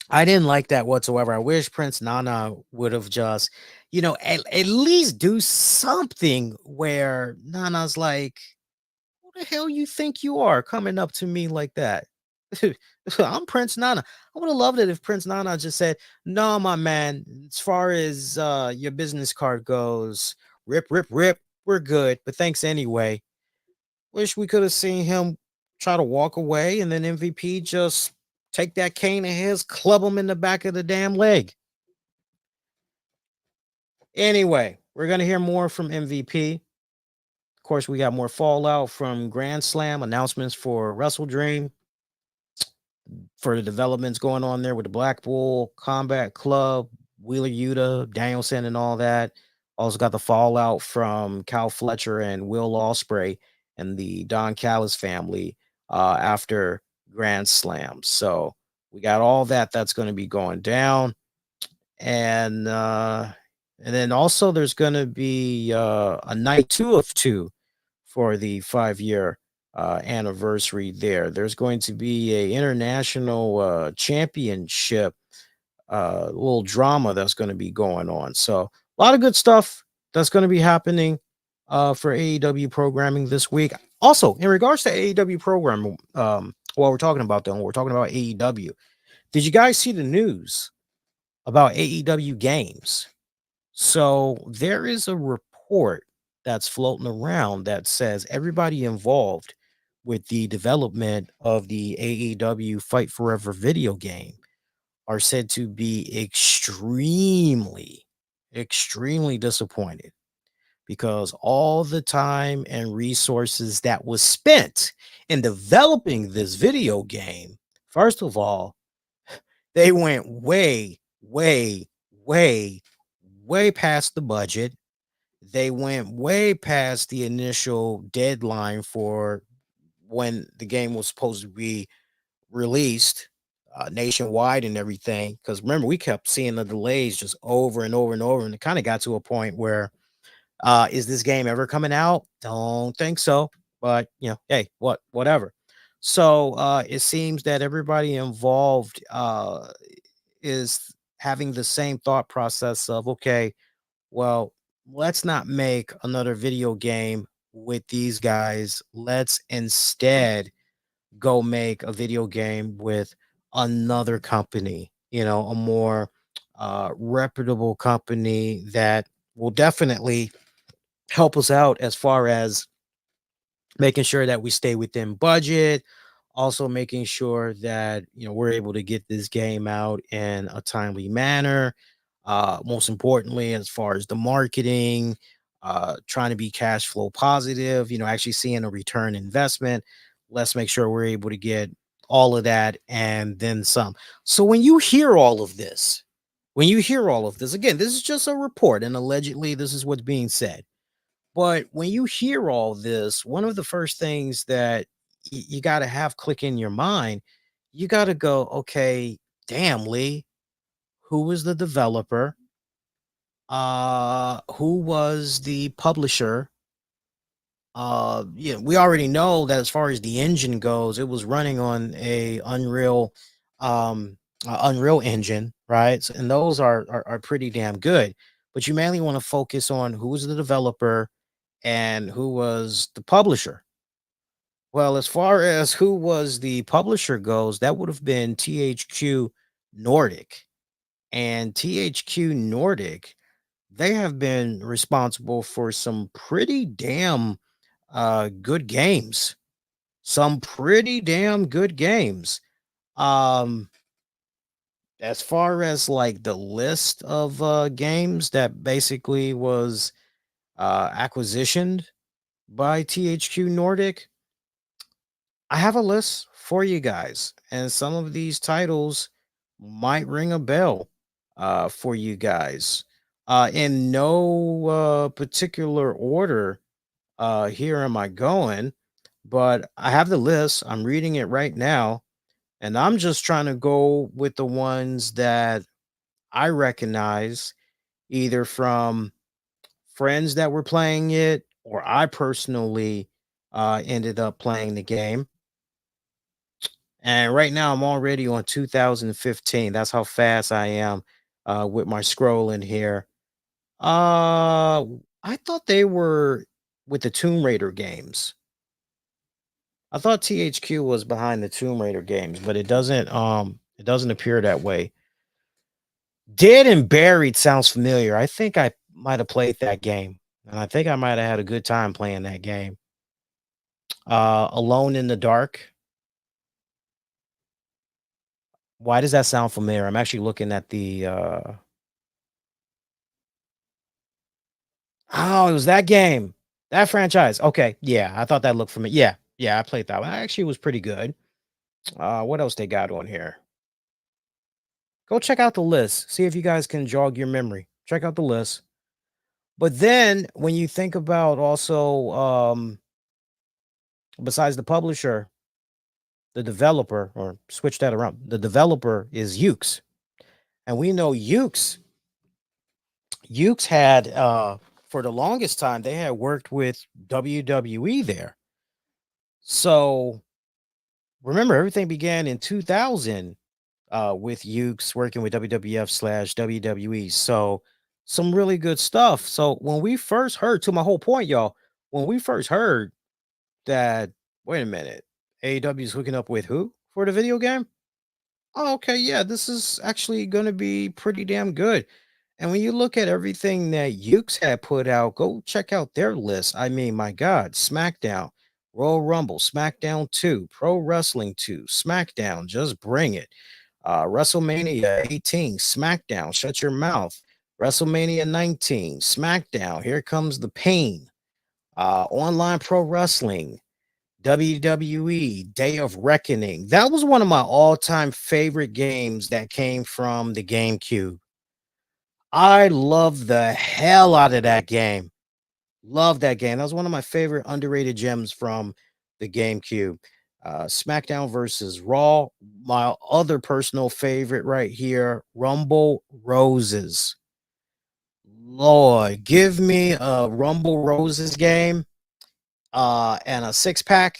I didn't like that whatsoever. I wish Prince Nana would have just, at least do something where Nana's like, who the hell you think you are coming up to me like that? I'm Prince Nana. I would have loved it if Prince Nana just said, "No, my man, as far as your business card goes, rip, rip, rip, we're good, but thanks anyway." Wish we could have seen him try to walk away and then MVP just take that cane of his, club him in the back of the damn leg. Anyway, we're going to hear more from MVP. Of course, we got more fallout from Grand Slam announcements for Wrestle Dream. for the developments going on there with the Blackpool Combat Club, Wheeler Yuta, Danielson, and all that. Also got the fallout from Cal Fletcher and Will Ospreay and the Don Callis family after Grand Slam. So we got all that that's going to be going down, and then also there's going to be a night 2 of 2 for the 5 year anniversary there. There's going to be a international championship little drama that's going to be going on. So a lot of good stuff that's going to be happening for AEW programming this week. Also, in regards to AEW programming, while we're talking about them, we're talking about AEW. Did you guys see the news about AEW games? So there is a report that's floating around that says everybody involved with the development of the AEW Fight Forever video game are said to be extremely disappointed because all the time and resources that was spent in developing this video game, first of all, they went way past the budget. They went way past the initial deadline for when the game was supposed to be released nationwide and everything. Because remember, we kept seeing the delays just over and over and over, and it kind of got to a point where is this game ever coming out? Don't think so. But hey, whatever. So it seems that everybody involved is having the same thought process of, okay, well, let's not make another video game with these guys. Let's instead go make a video game with another company, a more reputable company that will definitely help us out as far as making sure that we stay within budget, also making sure that we're able to get this game out in a timely manner. Most importantly, as far as the marketing, trying to be cash flow positive, actually seeing a return investment. Let's make sure we're able to get all of that and then some. So when you hear all of this, again, this is just a report and allegedly this is what's being said. But when you hear all this, one of the first things that you got to have click in your mind, you got to go, okay, damn, Lee, who was the developer? Who was the publisher? We already know that as far as the engine goes, it was running on a Unreal engine, right? So, and those are pretty damn good. But you mainly want to focus on who was the developer and who was the publisher. Well, as far as who was the publisher goes, that would have been THQ Nordic. And THQ Nordic, they have been responsible for some pretty damn good games. Some pretty damn good games. Um, as far as like the list of games that basically was acquisitioned by THQ Nordic, I have a list for you guys, and some of these titles might ring a bell for you guys. In no particular order, here am I going, but I have the list. I'm reading it right now, and I'm just trying to go with the ones that I recognize either from friends that were playing it or I personally ended up playing the game. And right now I'm already on 2015. That's how fast I am with my scrolling here. I thought they were with the Tomb Raider games. I thought THQ was behind the Tomb Raider games, but it doesn't appear that way. Dead and Buried sounds familiar. I think I might have played that game. And I think I might have had a good time playing that game. Alone in the Dark. Why does that sound familiar? I'm actually looking at the oh, it was that game. That franchise. Okay. Yeah, I thought that looked familiar. Yeah, I played that one. Actually, it was pretty good. What else they got on here? Go check out the list. See if you guys can jog your memory. Check out the list. But then when you think about also, besides the publisher, the developer, or switch that around, the developer is Ukes. And we know Ukes had for the longest time they had worked with WWE there. So remember, everything began in 2000 with Ukes working with WWF/WWE. So some really good stuff. So when we first heard, to my whole point, y'all, when we first heard that, wait a minute, AEW is hooking up with who for the video game? Oh, okay, yeah, this is actually going to be pretty damn good. And when you look at everything that Ukes had put out, go check out their list. I mean, my God, SmackDown, Royal Rumble, SmackDown 2, Pro Wrestling 2, SmackDown, just bring it. WrestleMania 18, SmackDown, shut your mouth. WrestleMania 19, SmackDown, here comes the pain. Online Pro Wrestling, WWE Day of Reckoning. That was one of my all-time favorite games that came from the GameCube. I love the hell out of that game. Love that game. That was one of my favorite underrated gems from the GameCube. SmackDown versus Raw. My other personal favorite right here, Rumble Roses. Lord, give me a Rumble Roses game and a six pack,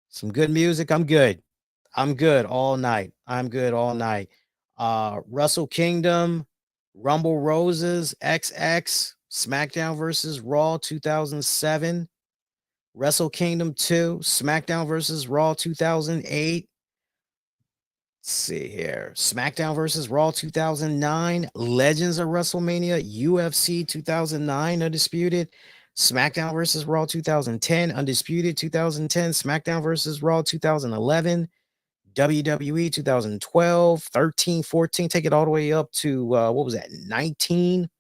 some good music. I'm good. I'm good all night. I'm good all night. Wrestle Kingdom, Rumble Roses, XX, SmackDown versus Raw 2007, Wrestle Kingdom 2, SmackDown versus Raw 2008. Let's see here. SmackDown versus Raw 2009, Legends of WrestleMania, UFC 2009, Undisputed, SmackDown versus Raw 2010, Undisputed 2010, SmackDown versus Raw 2011, WWE 2012, 13, 14, take it all the way up to what was that, 19?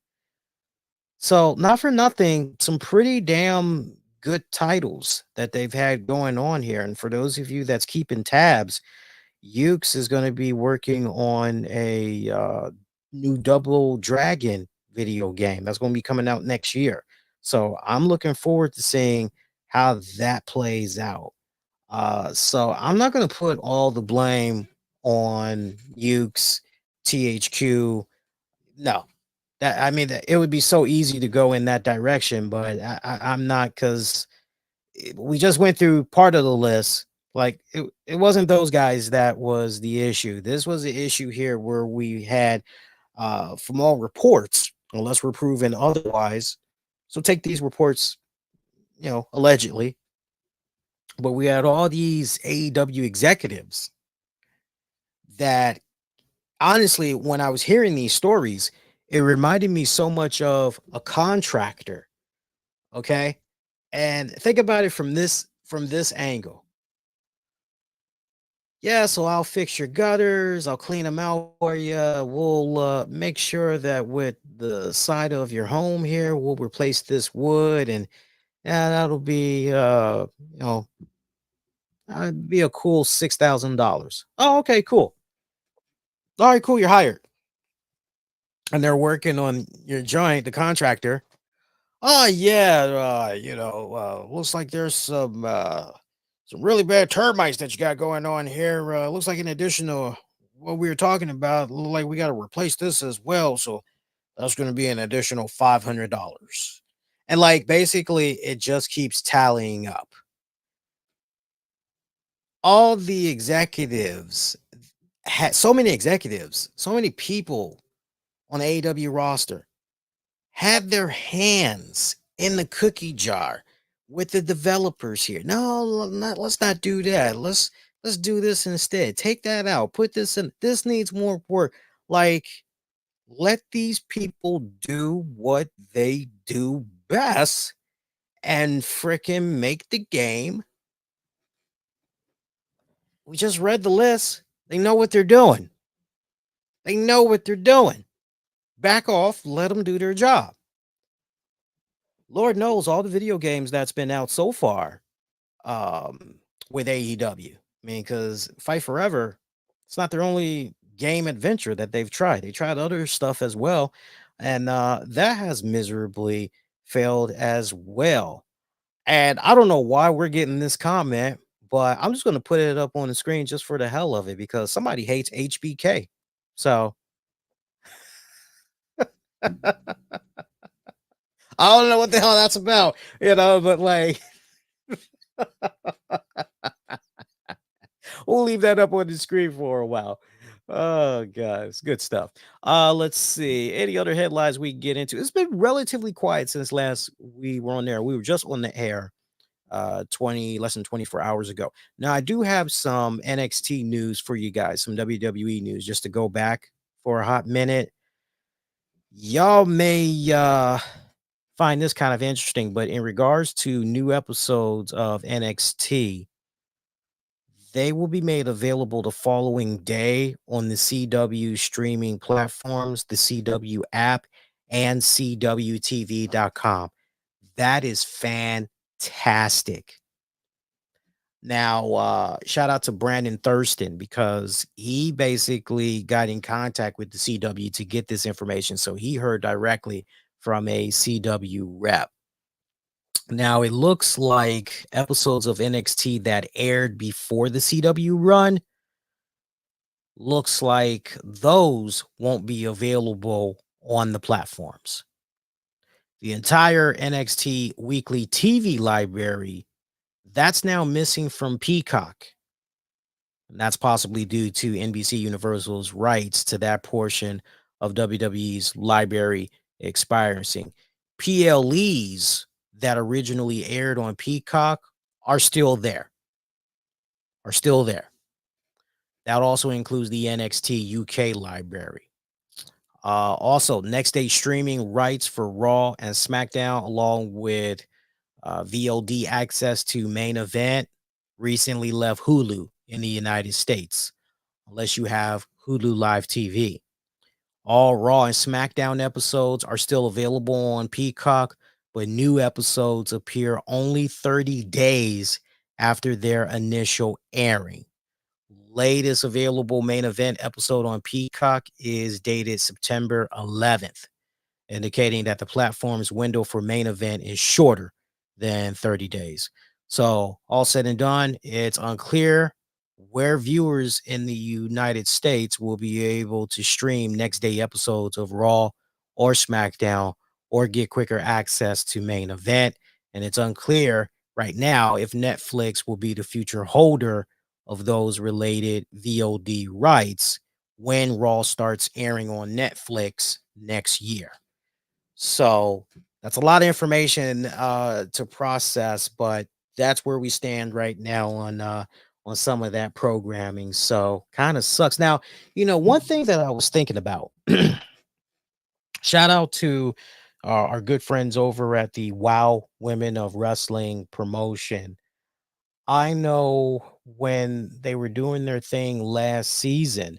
So, not for nothing, some pretty damn good titles that they've had going on here. And for those of you that's keeping tabs, Ukes is going to be working on a new Double Dragon video game that's going to be coming out next year. So, I'm looking forward to seeing how that plays out. So I'm not going to put all the blame on Ukes, THQ. No, that I mean, it would be so easy to go in that direction, but I'm not, because we just went through part of the list. Like it wasn't those guys that was the issue. This was the issue here where we had, from all reports, unless we're proven otherwise. So take these reports, allegedly, but we had all these AEW executives that, honestly, when I was hearing these stories, it reminded me so much of a contractor. Okay. And think about it from this angle. Yeah, so I'll fix your gutters, I'll clean them out for you. We'll make sure that with the side of your home here, we'll replace this wood, and yeah, that'll be be a cool $6,000. Oh, okay, cool. All right, cool, you're hired. And they're working on your joint, the contractor. Oh yeah, looks like there's some really bad termites that you got going on here. Looks like in addition to what we were talking about, look like we got to replace this as well. So that's going to be an additional $500. And like basically, it just keeps tallying up. All the executives had so many executives, so many people on the AEW roster have their hands in the cookie jar with the developers here. No, let's not do that. Let's do this instead. Take that out. Put this in. This needs more work. Like, let these people do what they do best and fricking make the game. We just read the list. They know what they're doing. They know what they're doing. Back off. Let them do their job. Lord knows all the video games that's been out so far, with AEW. I mean, because Fight Forever, it's not their only game adventure that they've tried. They tried other stuff as well, and that has miserably failed as well. And I don't know why we're getting this comment, but I'm just going to put it up on the screen just for the hell of it because somebody hates HBK. So I don't know what the hell that's about, but like we'll leave that up on the screen for a while. Oh god, it's good stuff. Let's see. Any other headlines we can get into? It's been relatively quiet since last we were on there. We were just on the air 20 less than 24 hours ago. Now I do have some NXT news for you guys, some WWE news just to go back for a hot minute. Y'all may find this kind of interesting, but in regards to new episodes of NXT, they will be made available the following day on the CW streaming platforms, the CW app, and CWTV.com. That is fantastic. Now, shout out to Brandon Thurston because he basically got in contact with the CW to get this information. So he heard directly from a CW rep. Now, it looks like episodes of NXT that aired before the CW run looks like those won't be available on the platforms. The entire NXT weekly TV library that's now missing from Peacock. And that's possibly due to NBC Universal's rights to that portion of WWE's library expiring. PLEs that originally aired on Peacock are still there. That also includes the NXT UK library. Also, next day streaming rights for Raw and SmackDown, along with VOD access to Main Event, recently left Hulu in the United States, unless you have Hulu Live TV. All Raw and SmackDown episodes are still available on Peacock, but new episodes appear only 30 days after their initial airing. Latest available Main Event episode on Peacock is dated September 11th, indicating that the platform's window for Main Event is shorter than 30 days. So, all said and done, it's unclear where viewers in the United States will be able to stream next day episodes of Raw or SmackDown or get quicker access to Main Event. And it's unclear right now if Netflix will be the future holder of those related VOD rights when Raw starts airing on Netflix next year. So that's a lot of information to process, but that's where we stand right now on some of that programming. So kind of sucks. Now, one thing that I was thinking about, shout out to our good friends over at the Wow Women of Wrestling promotion. I know when they were doing their thing last season,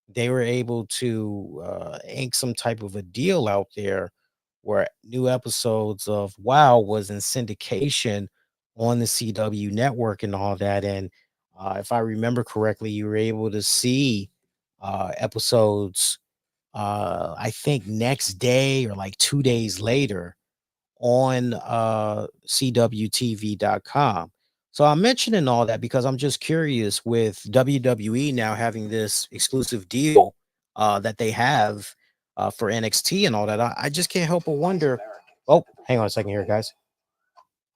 they were able to ink some type of a deal out there where new episodes of WoW was in syndication on the CW network and all that. And if I remember correctly, you were able to see episodes, I think next day or like 2 days later on CWTV.com. So I'm mentioning all that because I'm just curious with WWE now having this exclusive deal that they have for NXT and all that. I just can't help but wonder. Oh, hang on a second here, guys.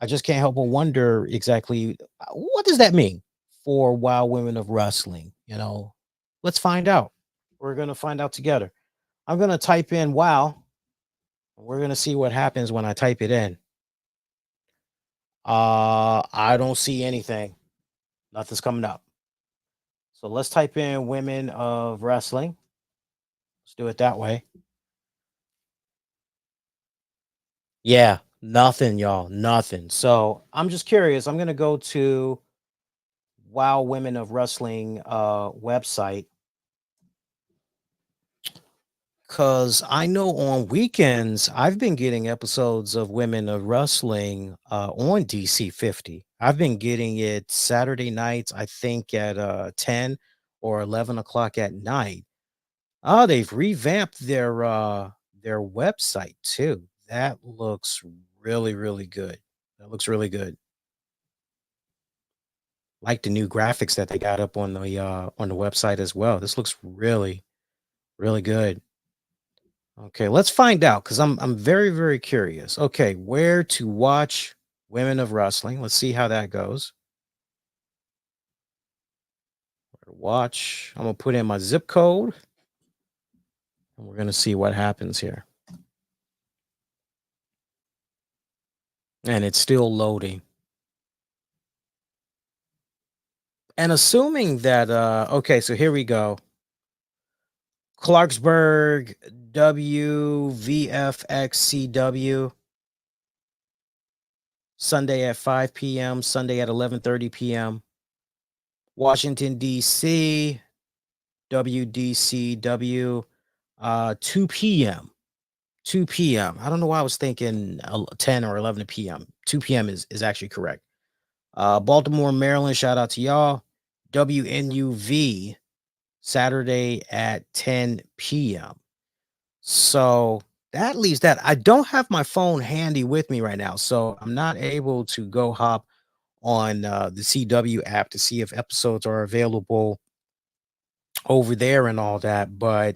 I just can't help but wonder exactly what does that mean for Wild Women of Wrestling? Let's find out. We're gonna find out together. I'm gonna type in WoW. We're gonna see what happens when I type it in. I don't see anything. Nothing's coming up. So let's type in women of wrestling. Let's do it that way. Yeah, nothing, y'all. Nothing. So I'm just curious. I'm gonna go to Wow Women of Wrestling website. Cause I know on weekends I've been getting episodes of Women of Wrestling on DC 50. I've been getting it Saturday nights, I think at 10 or 11 o'clock at night. Oh, they've revamped their website too. That looks really, really good. That looks really good. Like the new graphics that they got up on the website as well. This looks really, really good. Okay, let's find out because I'm very, very curious. Okay, where to watch Women of Wrestling. Let's see how that goes. Where to watch. I'm gonna put in my zip code and we're gonna see what happens here. And it's still loading. And assuming that okay, so here we go. Clarksburg WVFXCW Sunday at 5 p.m., Sunday at 11:30 p.m. Washington DC WDCW 2 p.m. 2 p.m. I don't know why I was thinking 10 or 11 p.m. 2 p.m. is actually correct. Baltimore, Maryland, shout out to y'all. WNUV Saturday at 10 p.m. So that leaves that. I don't have my phone handy with me right now, so I'm not able to go hop on the CW app to see if episodes are available over there and all that. But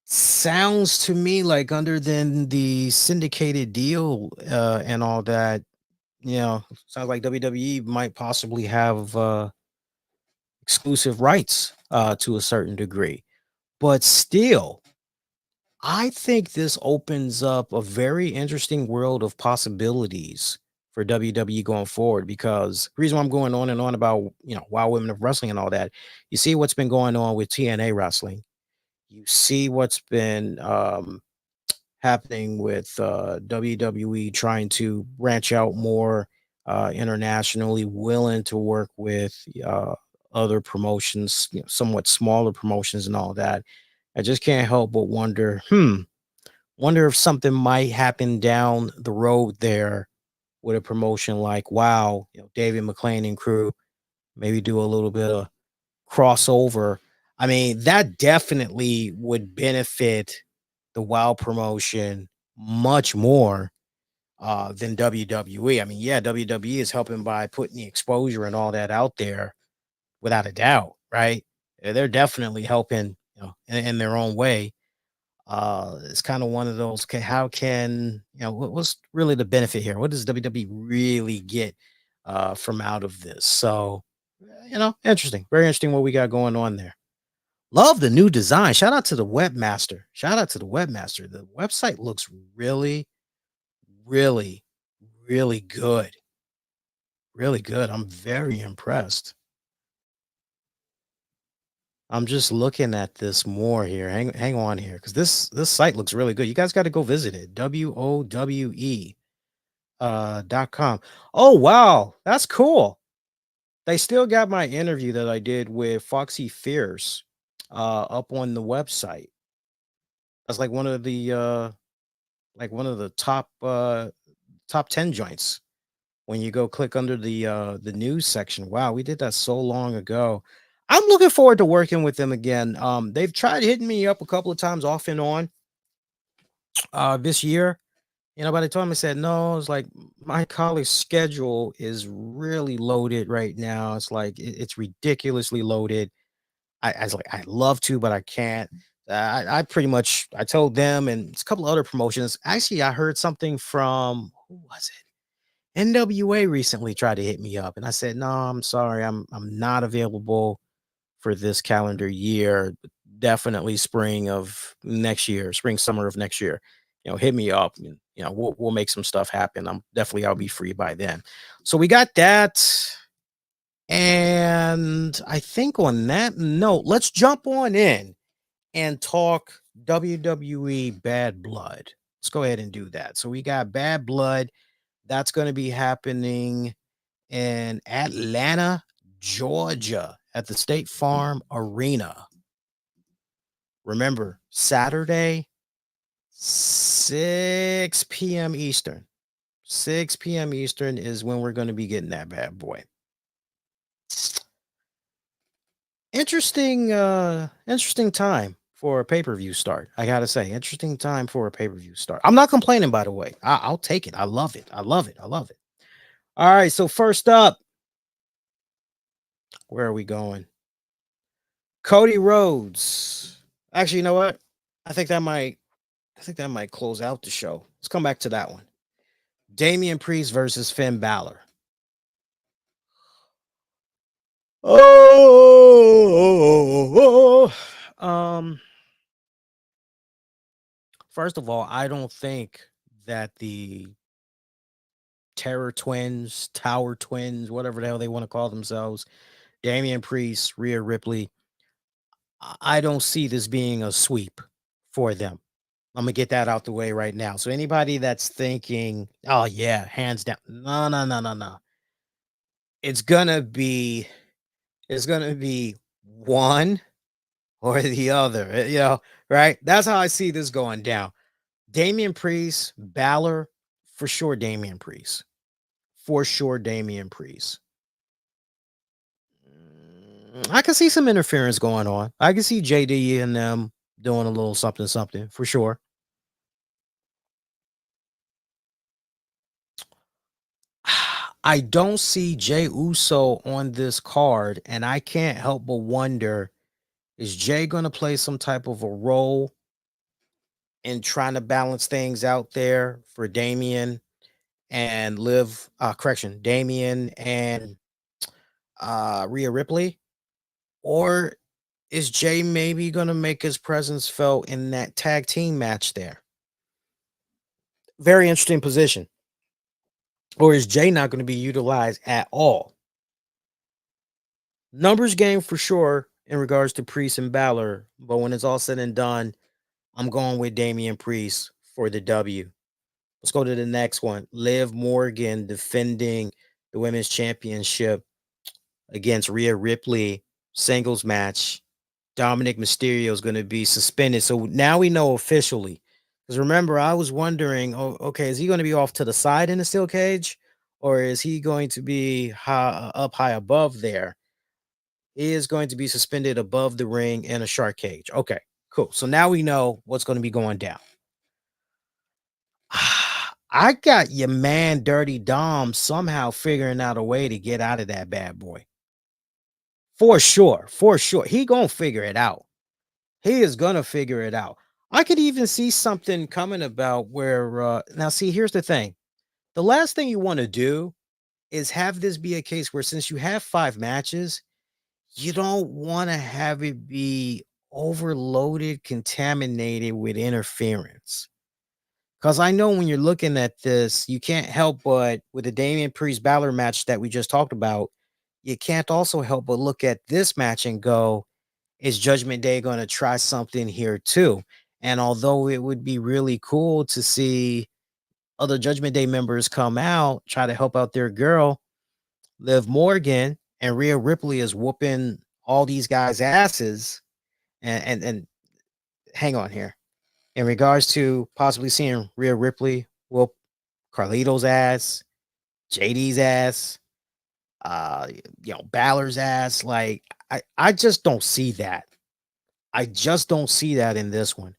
sounds to me like under than the syndicated deal and all that, sounds like WWE might possibly have exclusive rights to a certain degree. But still, I think this opens up a very interesting world of possibilities for WWE going forward because the reason why I'm going on and on about, Wild Women of Wrestling and all that, you see what's been going on with TNA wrestling. You see what's been happening with WWE trying to branch out more internationally, willing to work with other promotions, somewhat smaller promotions and all that. I just can't help but wonder if something might happen down the road there with a promotion like Wow, David McLean and crew, maybe do a little bit of crossover. I mean, that definitely would benefit the WoW promotion much more than WWE. I mean, yeah, WWE is helping by putting the exposure and all that out there without a doubt, right? They're definitely helping, in their own way. It's kind of one of those. How can what's really the benefit here? What does WWE really get from out of this? So, interesting, very interesting what we got going on there. Love the new design. Shout out to the webmaster. Shout out to the webmaster. The website looks really, really, really good. Really good. I'm very impressed. I'm just looking at this more here. Hang on here because this site looks really good. You guys got to go visit it. WOWE .com. Oh wow, that's cool. They still got my interview that I did with Foxy Fierce up on the website. That's like one of the top 10 joints when you go click under the news section. Wow, we did that so long ago. I'm looking forward to working with them again. They've tried hitting me up a couple of times off and on this year. By the time I said no, it's like my college schedule is really loaded right now. It's like it's ridiculously loaded. I was like, I love to, but I can't. I pretty much I told them and a couple other promotions. Actually, I heard something from who was it? NWA recently tried to hit me up, and I said, no, I'm sorry, I'm not available for this calendar year. Definitely spring of next year, spring, summer of next year. Hit me up and we'll make some stuff happen. I'll be free by then. So we got that. And I think on that note, let's jump on in and talk WWE Bad Blood. Let's go ahead and do that. So we got Bad Blood. That's going to be happening in Atlanta, Georgia at the State Farm Arena. Remember, Saturday, 6 p.m. Eastern. 6 p.m. Eastern is when we're going to be getting that bad boy. Interesting time for a pay-per-view start. I gotta say, interesting time for a pay-per-view start. I'm not complaining, by the way. I'll take it. I love it. I love it. I love it. All right. So first up, where are we going? Cody Rhodes. Actually, you know what? I think that might close out the show. Let's come back to that one. Damian Priest versus Finn Balor. Oh, first of all, I don't think that the Terror Twins, Tower Twins, whatever the hell they want to call themselves, Damian Priest, Rhea Ripley, I don't see this being a sweep for them. I'm gonna get that out the way right now. So anybody that's thinking, oh yeah, hands down, no. It's gonna be one or the other, right? That's how I see this going down. Damian Priest, Balor, for sure. Damian Priest, for sure. Damian Priest. I can see some interference going on. I can see JD and them doing a little something for sure. I don't see Jay Uso on this card, and I can't help but wonder, is Jay going to play some type of a role in trying to balance things out there for Damian and Damian and Rhea Ripley? Or is Jay maybe going to make his presence felt in that tag team match there? Very interesting position. Or is Jay not going to be utilized at all? Numbers game for sure in regards to Priest and Balor, but when it's all said and done, I'm going with Damian Priest for the W. Let's go to the next one. Liv Morgan defending the women's championship against Rhea Ripley, singles match. Dominic Mysterio is going to be suspended. So now we know officially. Because remember, I was wondering, okay, is he going to be off to the side in the steel cage? Or is he going to be up high above there? He is going to be suspended above the ring in a shark cage. Okay, cool. So now we know what's going to be going down. I got your man Dirty Dom somehow figuring out a way to get out of that bad boy. For sure. He gonna figure it out. He is gonna figure it out. I could even see something coming about where now see, here's the thing. The last thing you want to do is have this be a case where, since you have 5 matches, you don't want to have it be overloaded, contaminated with interference. Because I know when you're looking at this, you can't help but, with the Damian Priest Balor match that we just talked about, you can't also help but look at this match and go, is Judgment Day going to try something here too? And although it would be really cool to see other Judgment Day members come out, try to help out their girl, Liv Morgan, and Rhea Ripley is whooping all these guys' asses. And hang on here. In regards to possibly seeing Rhea Ripley whoop Carlito's ass, JD's ass, Balor's ass. Like, I just don't see that. I just don't see that in this one.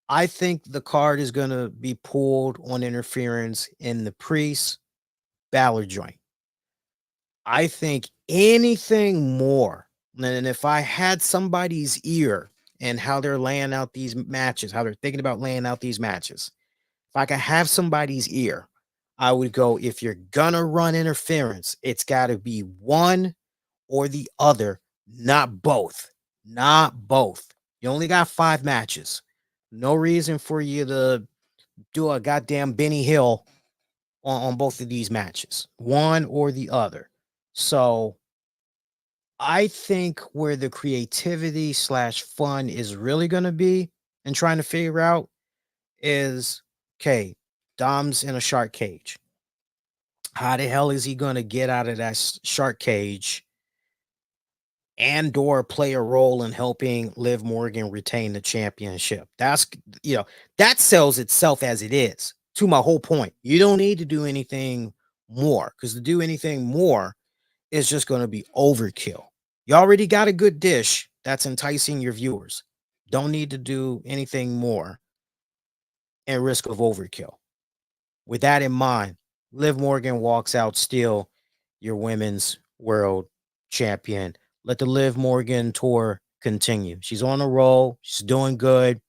I think the card is going to be pulled on interference in the Priest Balor joint. I think anything more, and if I had somebody's ear and how they're laying out these matches, how they're thinking about laying out these matches, if I could have somebody's ear, I would go, if you're gonna run interference, it's got to be one or the other, not both. Not both. You only got 5 matches. No reason for you to do a goddamn Benny Hill on both of these matches, one or the other. So I think where the creativity / fun is really going to be and trying to figure out is, okay, Dom's in a shark cage. How the hell is he going to get out of that shark cage and or play a role in helping Liv Morgan retain the championship? That's, that sells itself as it is. to my whole point. You don't need to do anything more, because to do anything more is just going to be overkill. You already got a good dish that's enticing your viewers. Don't need to do anything more and risk of overkill. With that in mind, Liv Morgan walks out still your women's world champion. Let the Liv Morgan tour continue. She's on a roll. She's doing good.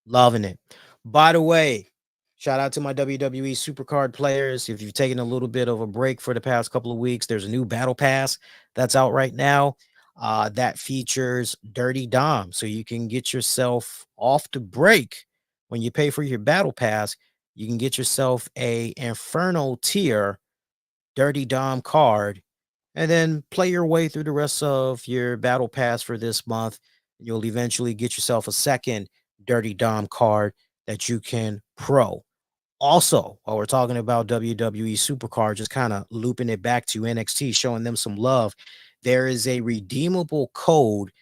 Loving it. By the way, shout out to my WWE Supercard players. If you've taken a little bit of a break for the past couple of weeks, there's a new battle pass that's out right now that features Dirty Dom. So you can get yourself off the break when you pay for your battle pass. You can get yourself a Inferno tier Dirty Dom card and then play your way through the rest of your battle pass for this month. You'll eventually get yourself a second Dirty Dom card that you can pro. Also, while we're talking about WWE Supercard, just kind of looping it back to NXT, showing them some love, there is a redeemable code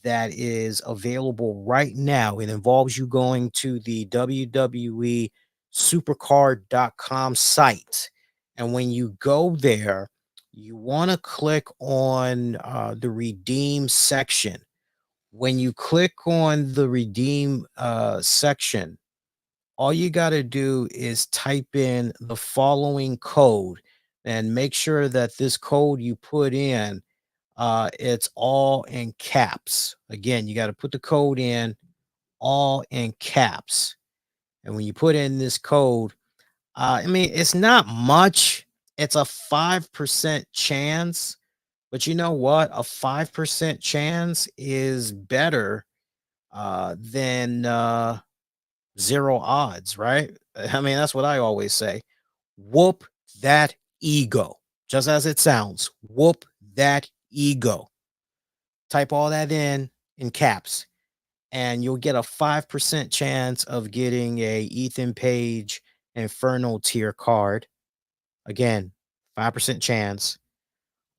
that is available right now. It involves you going to the WWE Supercard.com site. And when you go there, you want to click on the redeem section. When you click on the redeem section, all you got to do is type in the following code and make sure that this code you put in, it's all in caps. Again, you got to put the code in all in caps. And when you put in this code, I mean, it's not much. It's a 5% chance. But you know what? A 5% chance is better than zero odds, right? I mean, that's what I always say. Whoop that ego. Just as it sounds. Whoop that ego. Type all that in caps, and you'll get a 5% chance of getting a Ethan Page Inferno tier card. Again, 5% chance.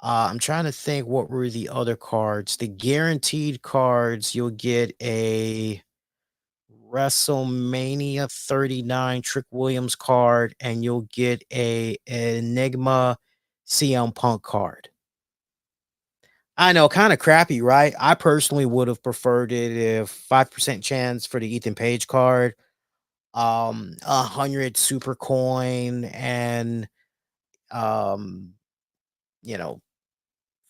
I'm trying to think what were the other cards. The guaranteed cards, you'll get a WrestleMania 39 Trick Williams card, and you'll get a Enigma CM Punk card. I know, kind of crappy, right? I personally would have preferred it if 5% chance for the Ethan Page card, 100 super coin, and um, you know,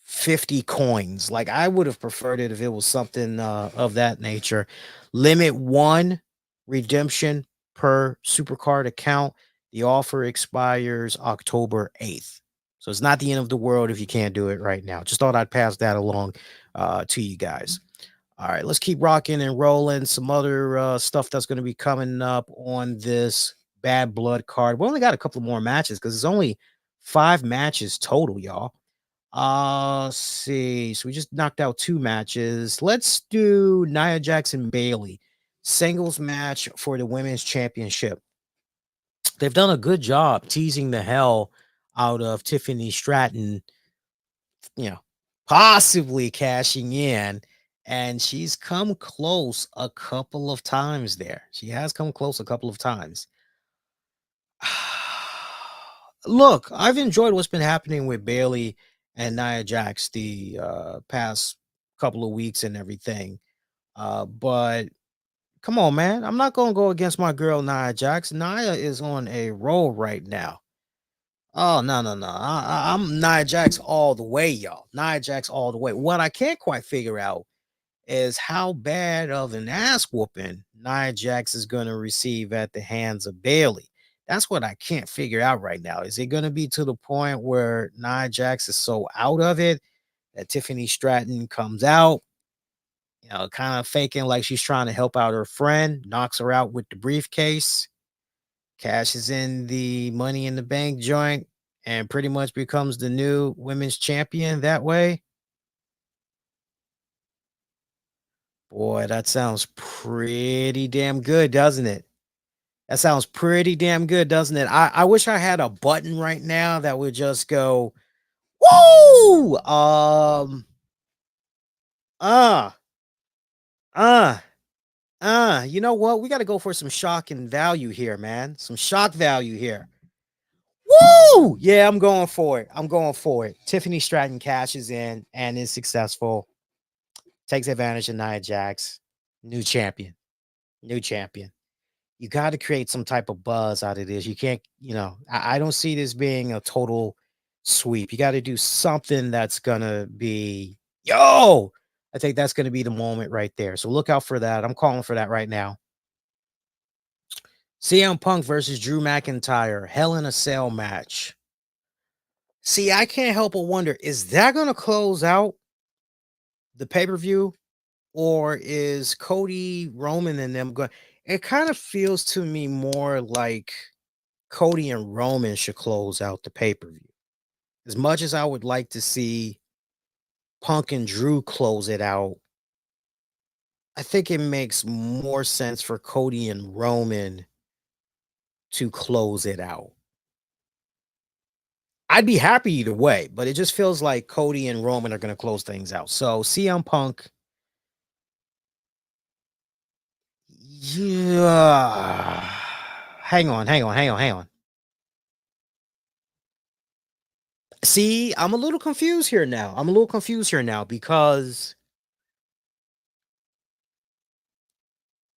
50 coins. Like, I would have preferred it if it was something of that nature. Limit 1 redemption per supercard account. The offer expires October 8th. So it's not the end of the world if you can't do it right now. Just thought I'd pass that along to you guys. All right, let's keep rocking and rolling. Some other stuff that's going to be coming up on this Bad Blood card. We only got a couple more matches because it's only 5 matches total, y'all. Let's see. So we just knocked out 2 matches. Let's do Nia Jackson Bailey singles match for the women's championship. They've done a good job teasing the hell out of Tiffany Stratton, possibly cashing in. And she's come close a couple of times there. She has come close a couple of times. Look, I've enjoyed what's been happening with Bailey and Nia Jax the past couple of weeks and everything. But come on, man. I'm not going to go against my girl, Nia Jax. Nia is on a roll right now. Oh, no, no, no. I'm Nia Jax all the way, y'all. Nia Jax all the way. What I can't quite figure out is how bad of an ass whooping Nia Jax is going to receive at the hands of Bailey. That's what I can't figure out right now. Is it going to be to the point where Nia Jax is so out of it that Tiffany Stratton comes out, kind of faking like she's trying to help out her friend, knocks her out with the briefcase, cashes in the Money in the Bank joint, and pretty much becomes the new women's champion that way? Boy, that sounds pretty damn good, doesn't it? That sounds pretty damn good, doesn't it? I wish I had a button right now that would just go, woo! Uh, uh, You know what? We got to go for some shock and value here, man. Some shock value here. Woo! Yeah, I'm going for it. I'm going for it. Tiffany Stratton cashes in and is successful. Takes advantage of Nia Jax. New champion. New champion. You got to create some type of buzz out of this. You can't, I don't see this being a total sweep. You got to do something that's going to be, yo, I think that's going to be the moment right there. So look out for that. I'm calling for that right now. CM Punk versus Drew McIntyre, Hell in a Cell match. See, I can't help but wonder, is that going to close out the pay-per-view? Or is Cody, Roman, and them going? It kind of feels to me more like Cody and Roman should close out the pay-per-view. As much as I would like to see Punk and Drew close it out, I think it makes more sense for Cody and Roman to close it out. I'd be happy either way, but it just feels like Cody and Roman are going to close things out. So CM Punk, yeah. Hang on. See, I'm a little confused here now because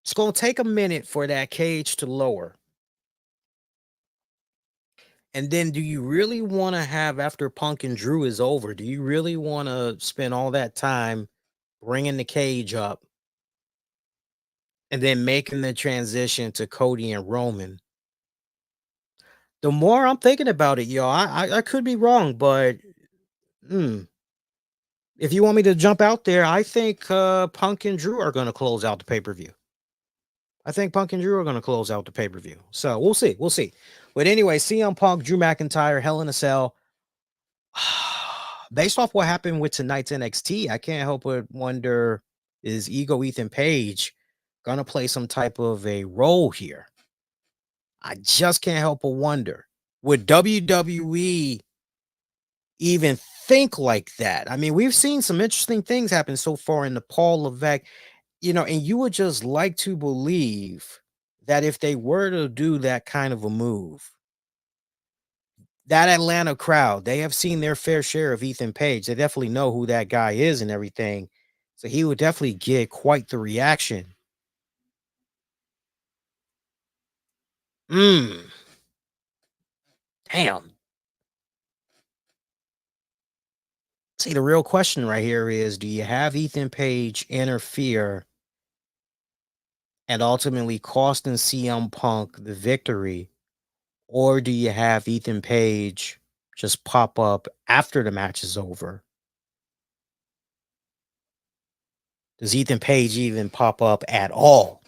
it's going to take a minute for that cage to lower. And then do you really want to have, after Punk and Drew is over, do you really want to spend all that time bringing the cage up and then making the transition to Cody and Roman? The more I'm thinking about it, yo, I could be wrong, but if you want me to jump out there, I think Punk and Drew are going to close out the pay-per-view. I think Punk and Drew are going to close out the pay-per-view. So we'll see. We'll see. But anyway, CM Punk, Drew McIntyre, Hell in a Cell. Based off what happened with tonight's NXT, I can't help but wonder, is Ego Ethan Page going to play some type of a role here? I just can't help but wonder. Would WWE even think like that? I mean, we've seen some interesting things happen so far in the Paul Levesque, and you would just like to believe that if they were to do that kind of a move, that Atlanta crowd, they have seen their fair share of Ethan Page. They definitely know who that guy is and everything. So he would definitely get quite the reaction. Damn. See, the real question right here is, do you have Ethan Page interfere and ultimately costing CM Punk the victory? Or do you have Ethan Page just pop up after the match is over? Does Ethan Page even pop up at all?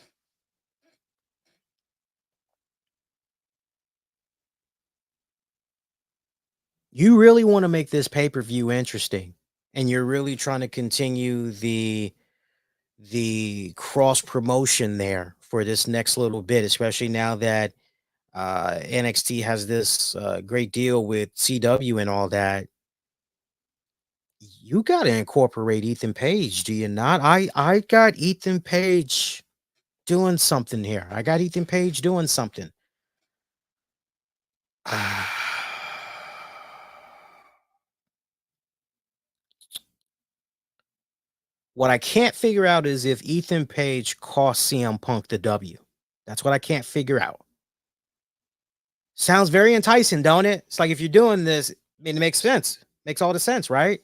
You really want to make this pay-per-view interesting, and you're really trying to continue the cross promotion there for this next little bit, especially now that NXT has this great deal with CW and all that. You got to incorporate Ethan Page, do you not? I got Ethan Page doing something here. I got Ethan Page doing something. What I can't figure out is if Ethan Page cost CM Punk the W. That's what I can't figure out. Sounds very enticing, don't it? It's like, if you're doing this, I mean, it makes sense. Makes all the sense, right?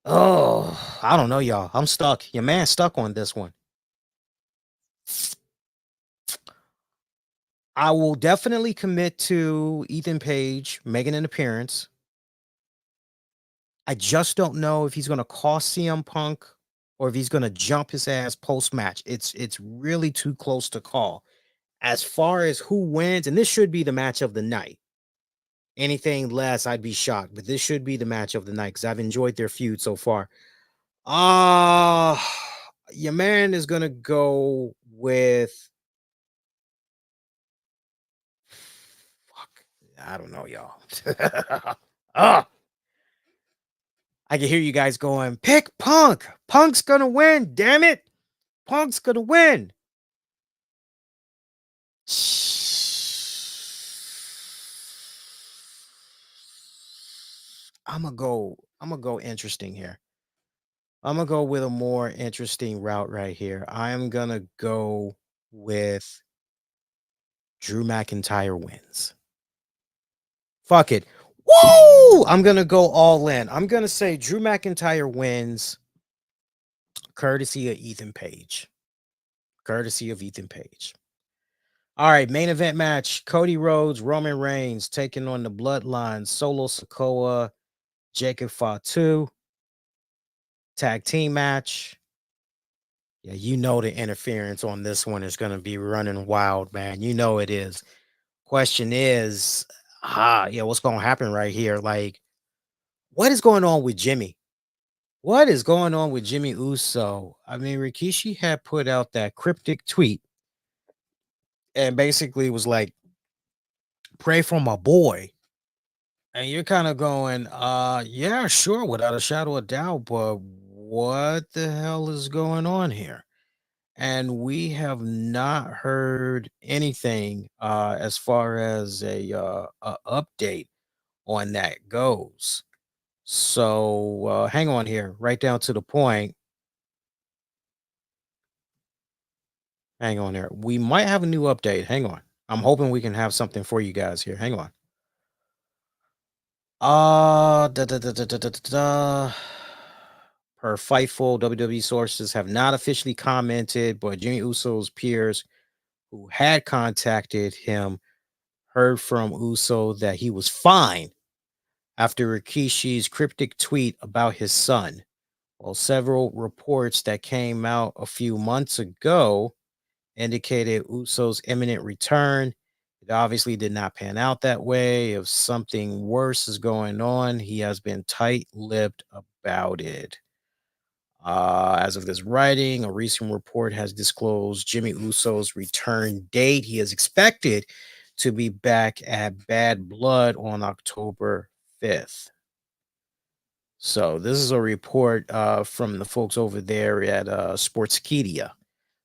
Oh, I don't know, y'all. I'm stuck. Your man's stuck on this one. I will definitely commit to Ethan Page making an appearance. I just don't know if he's going to cost CM Punk or if he's going to jump his ass post match. It's really too close to call. As far as who wins, and this should be the match of the night. Anything less, I'd be shocked. But this should be the match of the night because I've enjoyed their feud so far. Your man is gonna go with. Fuck, I don't know, y'all. Ah, I can hear you guys going, pick Punk. Punk's gonna win. Damn it. Punk's gonna win. I'm gonna go interesting here. I'm gonna go with a more interesting route right here. I am gonna go with Drew McIntyre wins. Fuck it. Woo! I'm gonna go all in. I'm gonna say Drew McIntyre wins, courtesy of Ethan Page. Courtesy of Ethan Page. All right, main event match: Cody Rhodes, Roman Reigns taking on the Bloodline, Solo Sikoa, Jacob Fatu. Tag team match. Yeah, you know the interference on this one is going to be running wild, man. You know it is. Question is, yeah, what's going to happen right here? Like, what is going on with Jimmy? What is going on with Jimmy Uso? I mean, Rikishi had put out that cryptic tweet and basically was like, pray for my boy. And you're kind of going, yeah, sure, without a shadow of doubt, but what the hell is going on here? And we have not heard anything as far as a update on that goes. So hang on here, right down to the point. Hang on there. We might have a new update. Hang on. I'm hoping we can have something for you guys here. Hang on. Da, da, da, da, da, da, da, da. Per Fightful, WWE sources have not officially commented, but Jimmy Uso's peers who had contacted him heard from Uso that he was fine after Rikishi's cryptic tweet about his son. While several reports that came out a few months ago indicated Uso's imminent return, it obviously did not pan out that way. If something worse is going on, he has been tight-lipped about it. As of this writing, a recent report has disclosed Jimmy Uso's return date. He is expected to be back at Bad Blood on October 5th. So this is a report from the folks over there at Sportskeeda.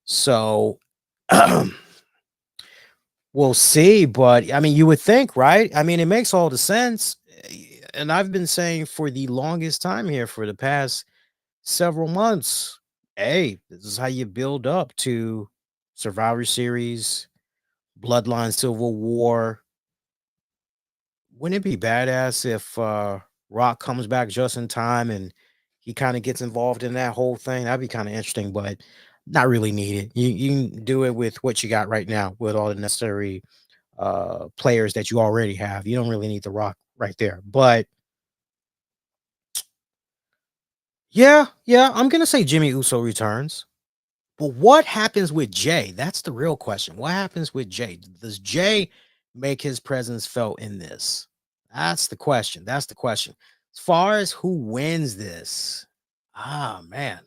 So we'll see, but I mean, you would think, right? I mean, it makes all the sense. And I've been saying for the longest time here, for the past several months, hey, this is how you build up to Survivor Series, Bloodline Civil War. Wouldn't it be badass if Rock comes back just in time and he kind of gets involved in that whole thing? That'd be kind of interesting, but not really needed. You can do it with what you got right now, with all the necessary players that you already have. You don't really need the Rock right there. But yeah, I'm gonna say Jimmy Uso returns. But what happens with Jay? That's the real question. What happens with Jay? Does Jay make his presence felt in this? That's the question. That's the question. As far as who wins this, man.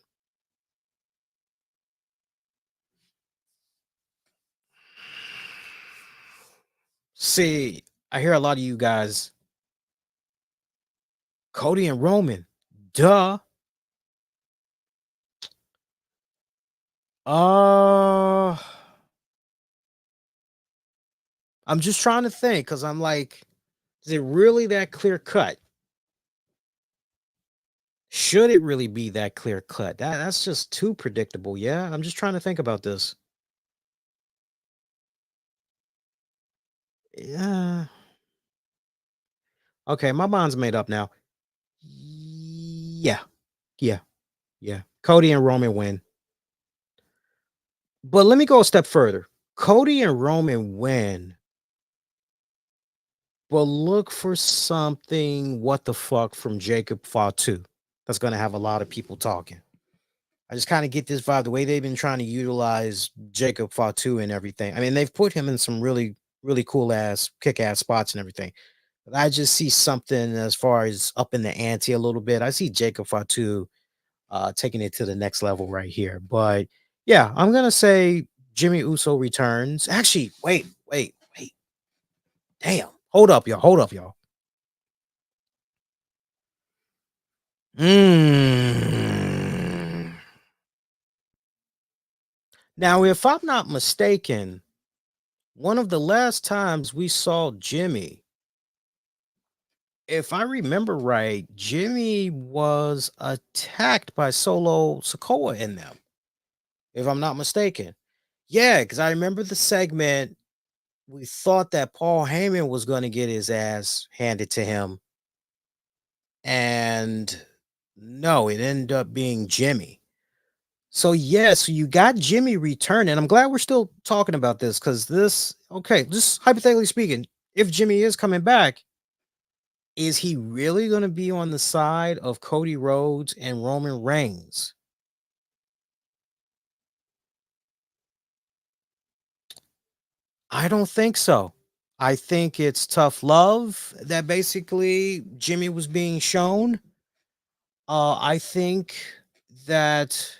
See, I hear a lot of you guys, Cody and Roman. Duh. Uh, I'm just trying to think because I'm like, is it really that clear cut? Should it really be that clear cut? That's just too predictable. Yeah, I'm just trying to think about this. Yeah. Okay, my mind's made up now. Yeah, yeah, yeah. Cody and Roman win. But let me go a step further. Cody and Roman win, but look for something what the fuck from Jacob Fatu. That's gonna have a lot of people talking. I just kind of get this vibe the way they've been trying to utilize Jacob Fatu and everything. I mean, they've put him in some really, really cool ass, kick ass spots and everything. But I just see something as far as up in the ante a little bit. I see Jacob Fatu taking it to the next level right here. But yeah, I'm gonna say Jimmy Uso returns. Actually, wait. Damn. Hold up, y'all. Mm. Now, if I'm not mistaken, one of the last times we saw Jimmy, if I remember right, Jimmy was attacked by Solo Sokoa in them, if I'm not mistaken. Yeah, because I remember the segment. We thought that Paul Heyman was going to get his ass handed to him, and no, it ended up being Jimmy. So yes, you got Jimmy return, and I'm glad we're still talking about this because this, okay, just hypothetically speaking, if Jimmy is coming back, is he really going to be on the side of Cody Rhodes and Roman Reigns? I don't think so. I think it's tough love that basically Jimmy was being shown. I think that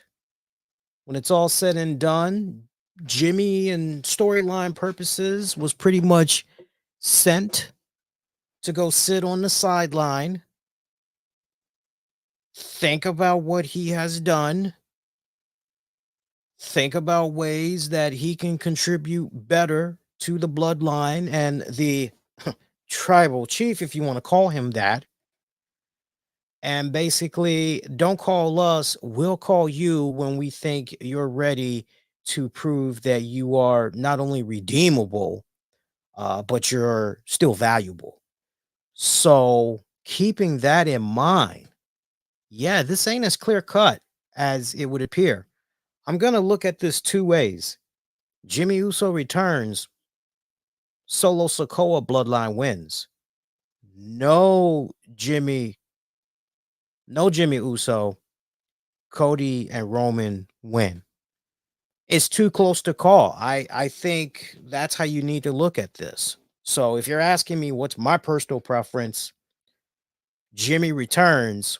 when it's all said and done, Jimmy, and storyline purposes, was pretty much sent to go sit on the sideline, think about what he has done, think about ways that he can contribute better to the bloodline and the tribal chief, if you want to call him that. And basically, don't call us, we'll call you when we think you're ready to prove that you are not only redeemable, but you're still valuable. So, keeping that in mind, yeah, this ain't as clear cut as it would appear. I'm going to look at this two ways. Jimmy Uso returns, Solo Sokoa bloodline wins. No Jimmy, no Jimmy Uso, Cody and Roman win. It's too close to call. I think that's how you need to look at this. So if you're asking me what's my personal preference, Jimmy returns,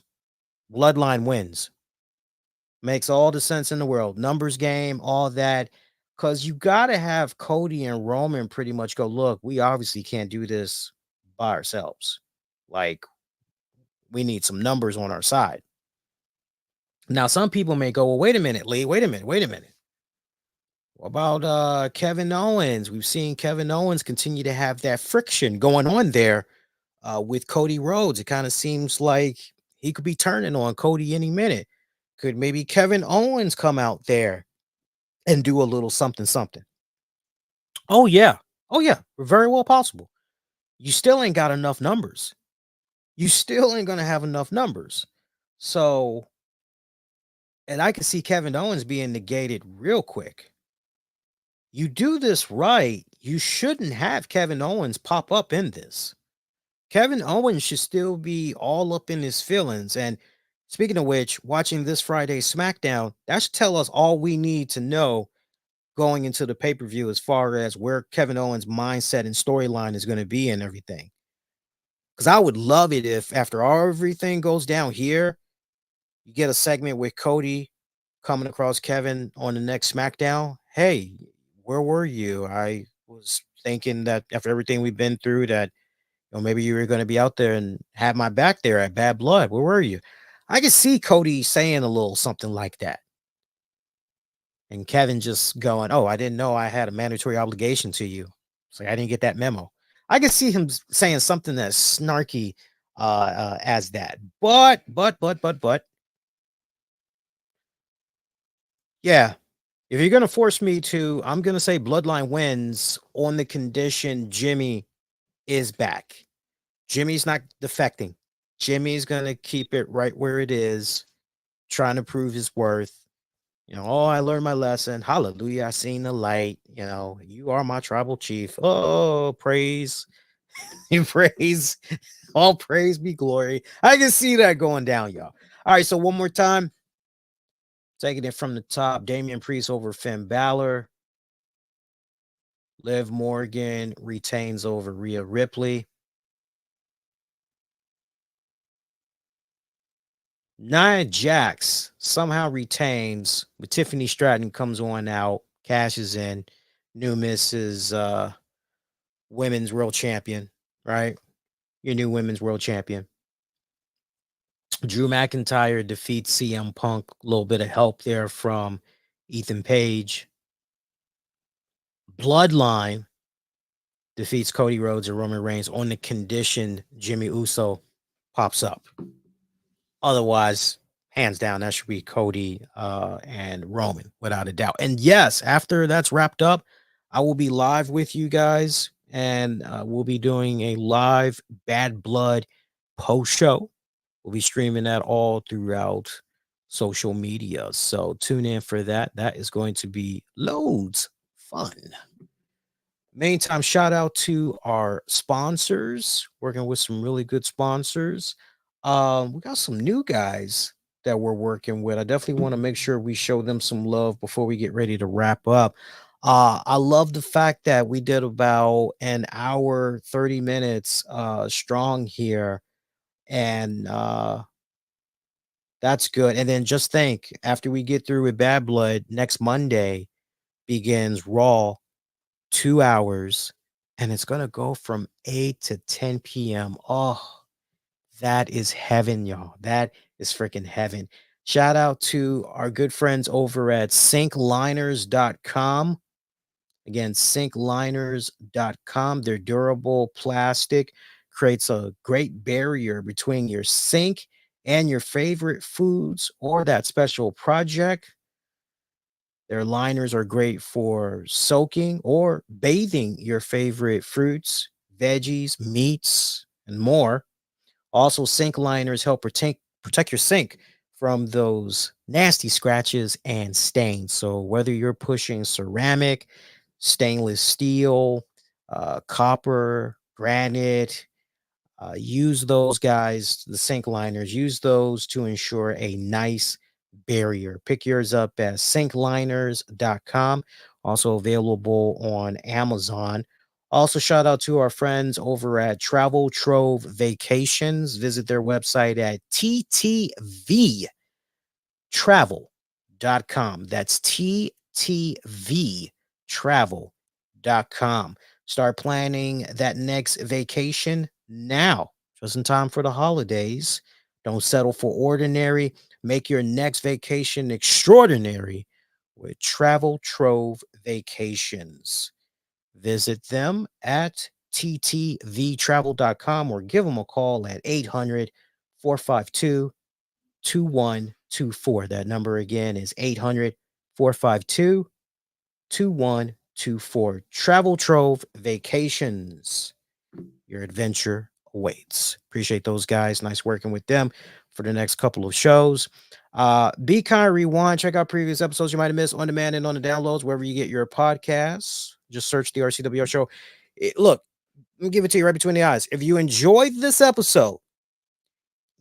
bloodline wins. Makes all the sense in the world. Numbers game, all that. Because you got to have Cody and Roman pretty much go, look, we obviously can't do this by ourselves. Like, we need some numbers on our side. Now, some people may go, well, wait a minute, Lee. Wait a minute. Wait a minute. What about Kevin Owens? We've seen Kevin Owens continue to have that friction going on there with Cody Rhodes. It kind of seems like he could be turning on Cody any minute. Could maybe Kevin Owens come out there and do a little something something? Oh yeah. Oh yeah. Very well possible. You still ain't got enough numbers. You still ain't gonna have enough numbers. So, and I can see Kevin Owens being negated real quick. You do this right, you shouldn't have Kevin Owens pop up in this. Kevin Owens should still be all up in his feelings. And speaking of which, watching this Friday SmackDown, that should tell us all we need to know going into the pay per view as far as where Kevin Owens' mindset and storyline is going to be and everything. Because I would love it if, after everything goes down here, you get a segment with Cody coming across Kevin on the next SmackDown. Hey, where were you? I was thinking that after everything we've been through, that maybe you were going to be out there and have my back there at Bad Blood. Where were you? I could see Cody saying a little something like that. And Kevin just going, "Oh, I didn't know I had a mandatory obligation to you. It's like I didn't get that memo." I could see him saying something that's snarky as that. But, yeah, if you're gonna force me to, I'm gonna say Bloodline wins on the condition Jimmy is back. Jimmy's not defecting. Jimmy's gonna keep it right where it is, trying to prove his worth. Oh, I learned my lesson. Hallelujah. I seen the light. You are my tribal chief. Oh, praise, praise, all praise be glory. I can see that going down, y'all. All right. So, one more time, taking it from the top, Damian Priest over Finn Balor. Liv Morgan retains over Rhea Ripley. Nia Jax somehow retains, but Tiffany Stratton comes on out, cashes in. New Mrs. Women's World Champion, right? Your new Women's World Champion. Drew McIntyre defeats CM Punk. A little bit of help there from Ethan Page. Bloodline defeats Cody Rhodes and Roman Reigns on the condition Jimmy Uso pops up. Otherwise, hands down, that should be Cody and Roman, without a doubt. And yes, after that's wrapped up, I will be live with you guys, and we'll be doing a live Bad Blood post show. We'll be streaming that all throughout social media. So tune in for that. That is going to be loads fun. Meantime, shout out to our sponsors, working with some really good sponsors. We got some new guys that we're working with. I definitely want to make sure we show them some love before we get ready to wrap up. I love the fact that we did about an hour, 30 minutes strong here. And that's good. And then just think, after we get through with Bad Blood, next Monday begins Raw, 2 hours, and it's going to go from 8 to 10 p.m. Oh, that is heaven, y'all. That is freaking heaven. Shout out to our good friends over at sinkliners.com. Again, sinkliners.com. Their durable plastic creates a great barrier between your sink and your favorite foods or that special project. Their liners are great for soaking or bathing your favorite fruits, veggies, meats, and more. Also, sink liners help protect your sink from those nasty scratches and stains. So whether you're pushing ceramic, stainless steel, copper, granite, use those guys, the sink liners, use those to ensure a nice barrier. Pick yours up at sinkliners.com, also available on Amazon. Also, shout out to our friends over at Travel Trove Vacations. Visit their website at ttvtravel.com. That's ttvtravel.com. Start planning that next vacation now, just in time for the holidays. Don't settle for ordinary. Make your next vacation extraordinary with Travel Trove Vacations. Visit them at ttvtravel.com or give them a call at 800 452 2124. That number again is 800 452 2124. Travel Trove Vacations. Your adventure awaits. Appreciate those guys. Nice working with them for the next couple of shows. Be Kind Rewind. Check out previous episodes you might have missed on demand and on the downloads, wherever you get your podcasts. Just search the RCWR show. Look, let me give it to you right between the eyes. If you enjoyed this episode,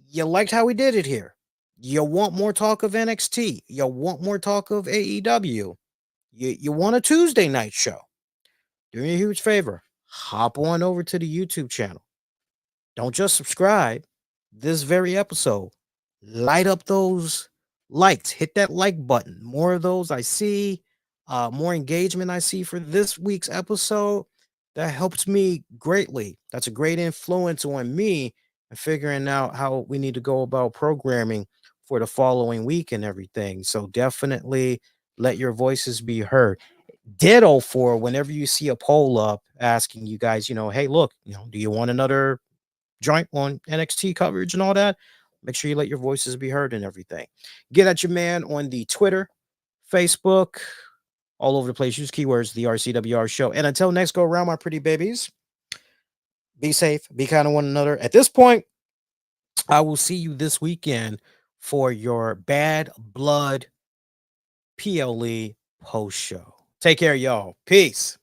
you liked how we did it here, you want more talk of NXT, you want more talk of AEW, you want a Tuesday night show, do me a huge favor. Hop on over to the YouTube channel. Don't just subscribe. This very episode, light up those likes. Hit that like button. More of those I see, more engagement I see for this week's episode. That helps me greatly. That's a great influence on me and figuring out how we need to go about programming for the following week and everything. So definitely let your voices be heard. Ditto for whenever you see a poll up asking you guys, hey, look, do you want another joint on NXT coverage and all that? Make sure you let your voices be heard and everything. Get at your man on the Twitter, Facebook, all over the place. Use keywords, the RCWR show. And until next go around, my pretty babies, be safe, be kind to one another. At this point, I will see you this weekend for your Bad Blood PLE post show. Take care, y'all. Peace.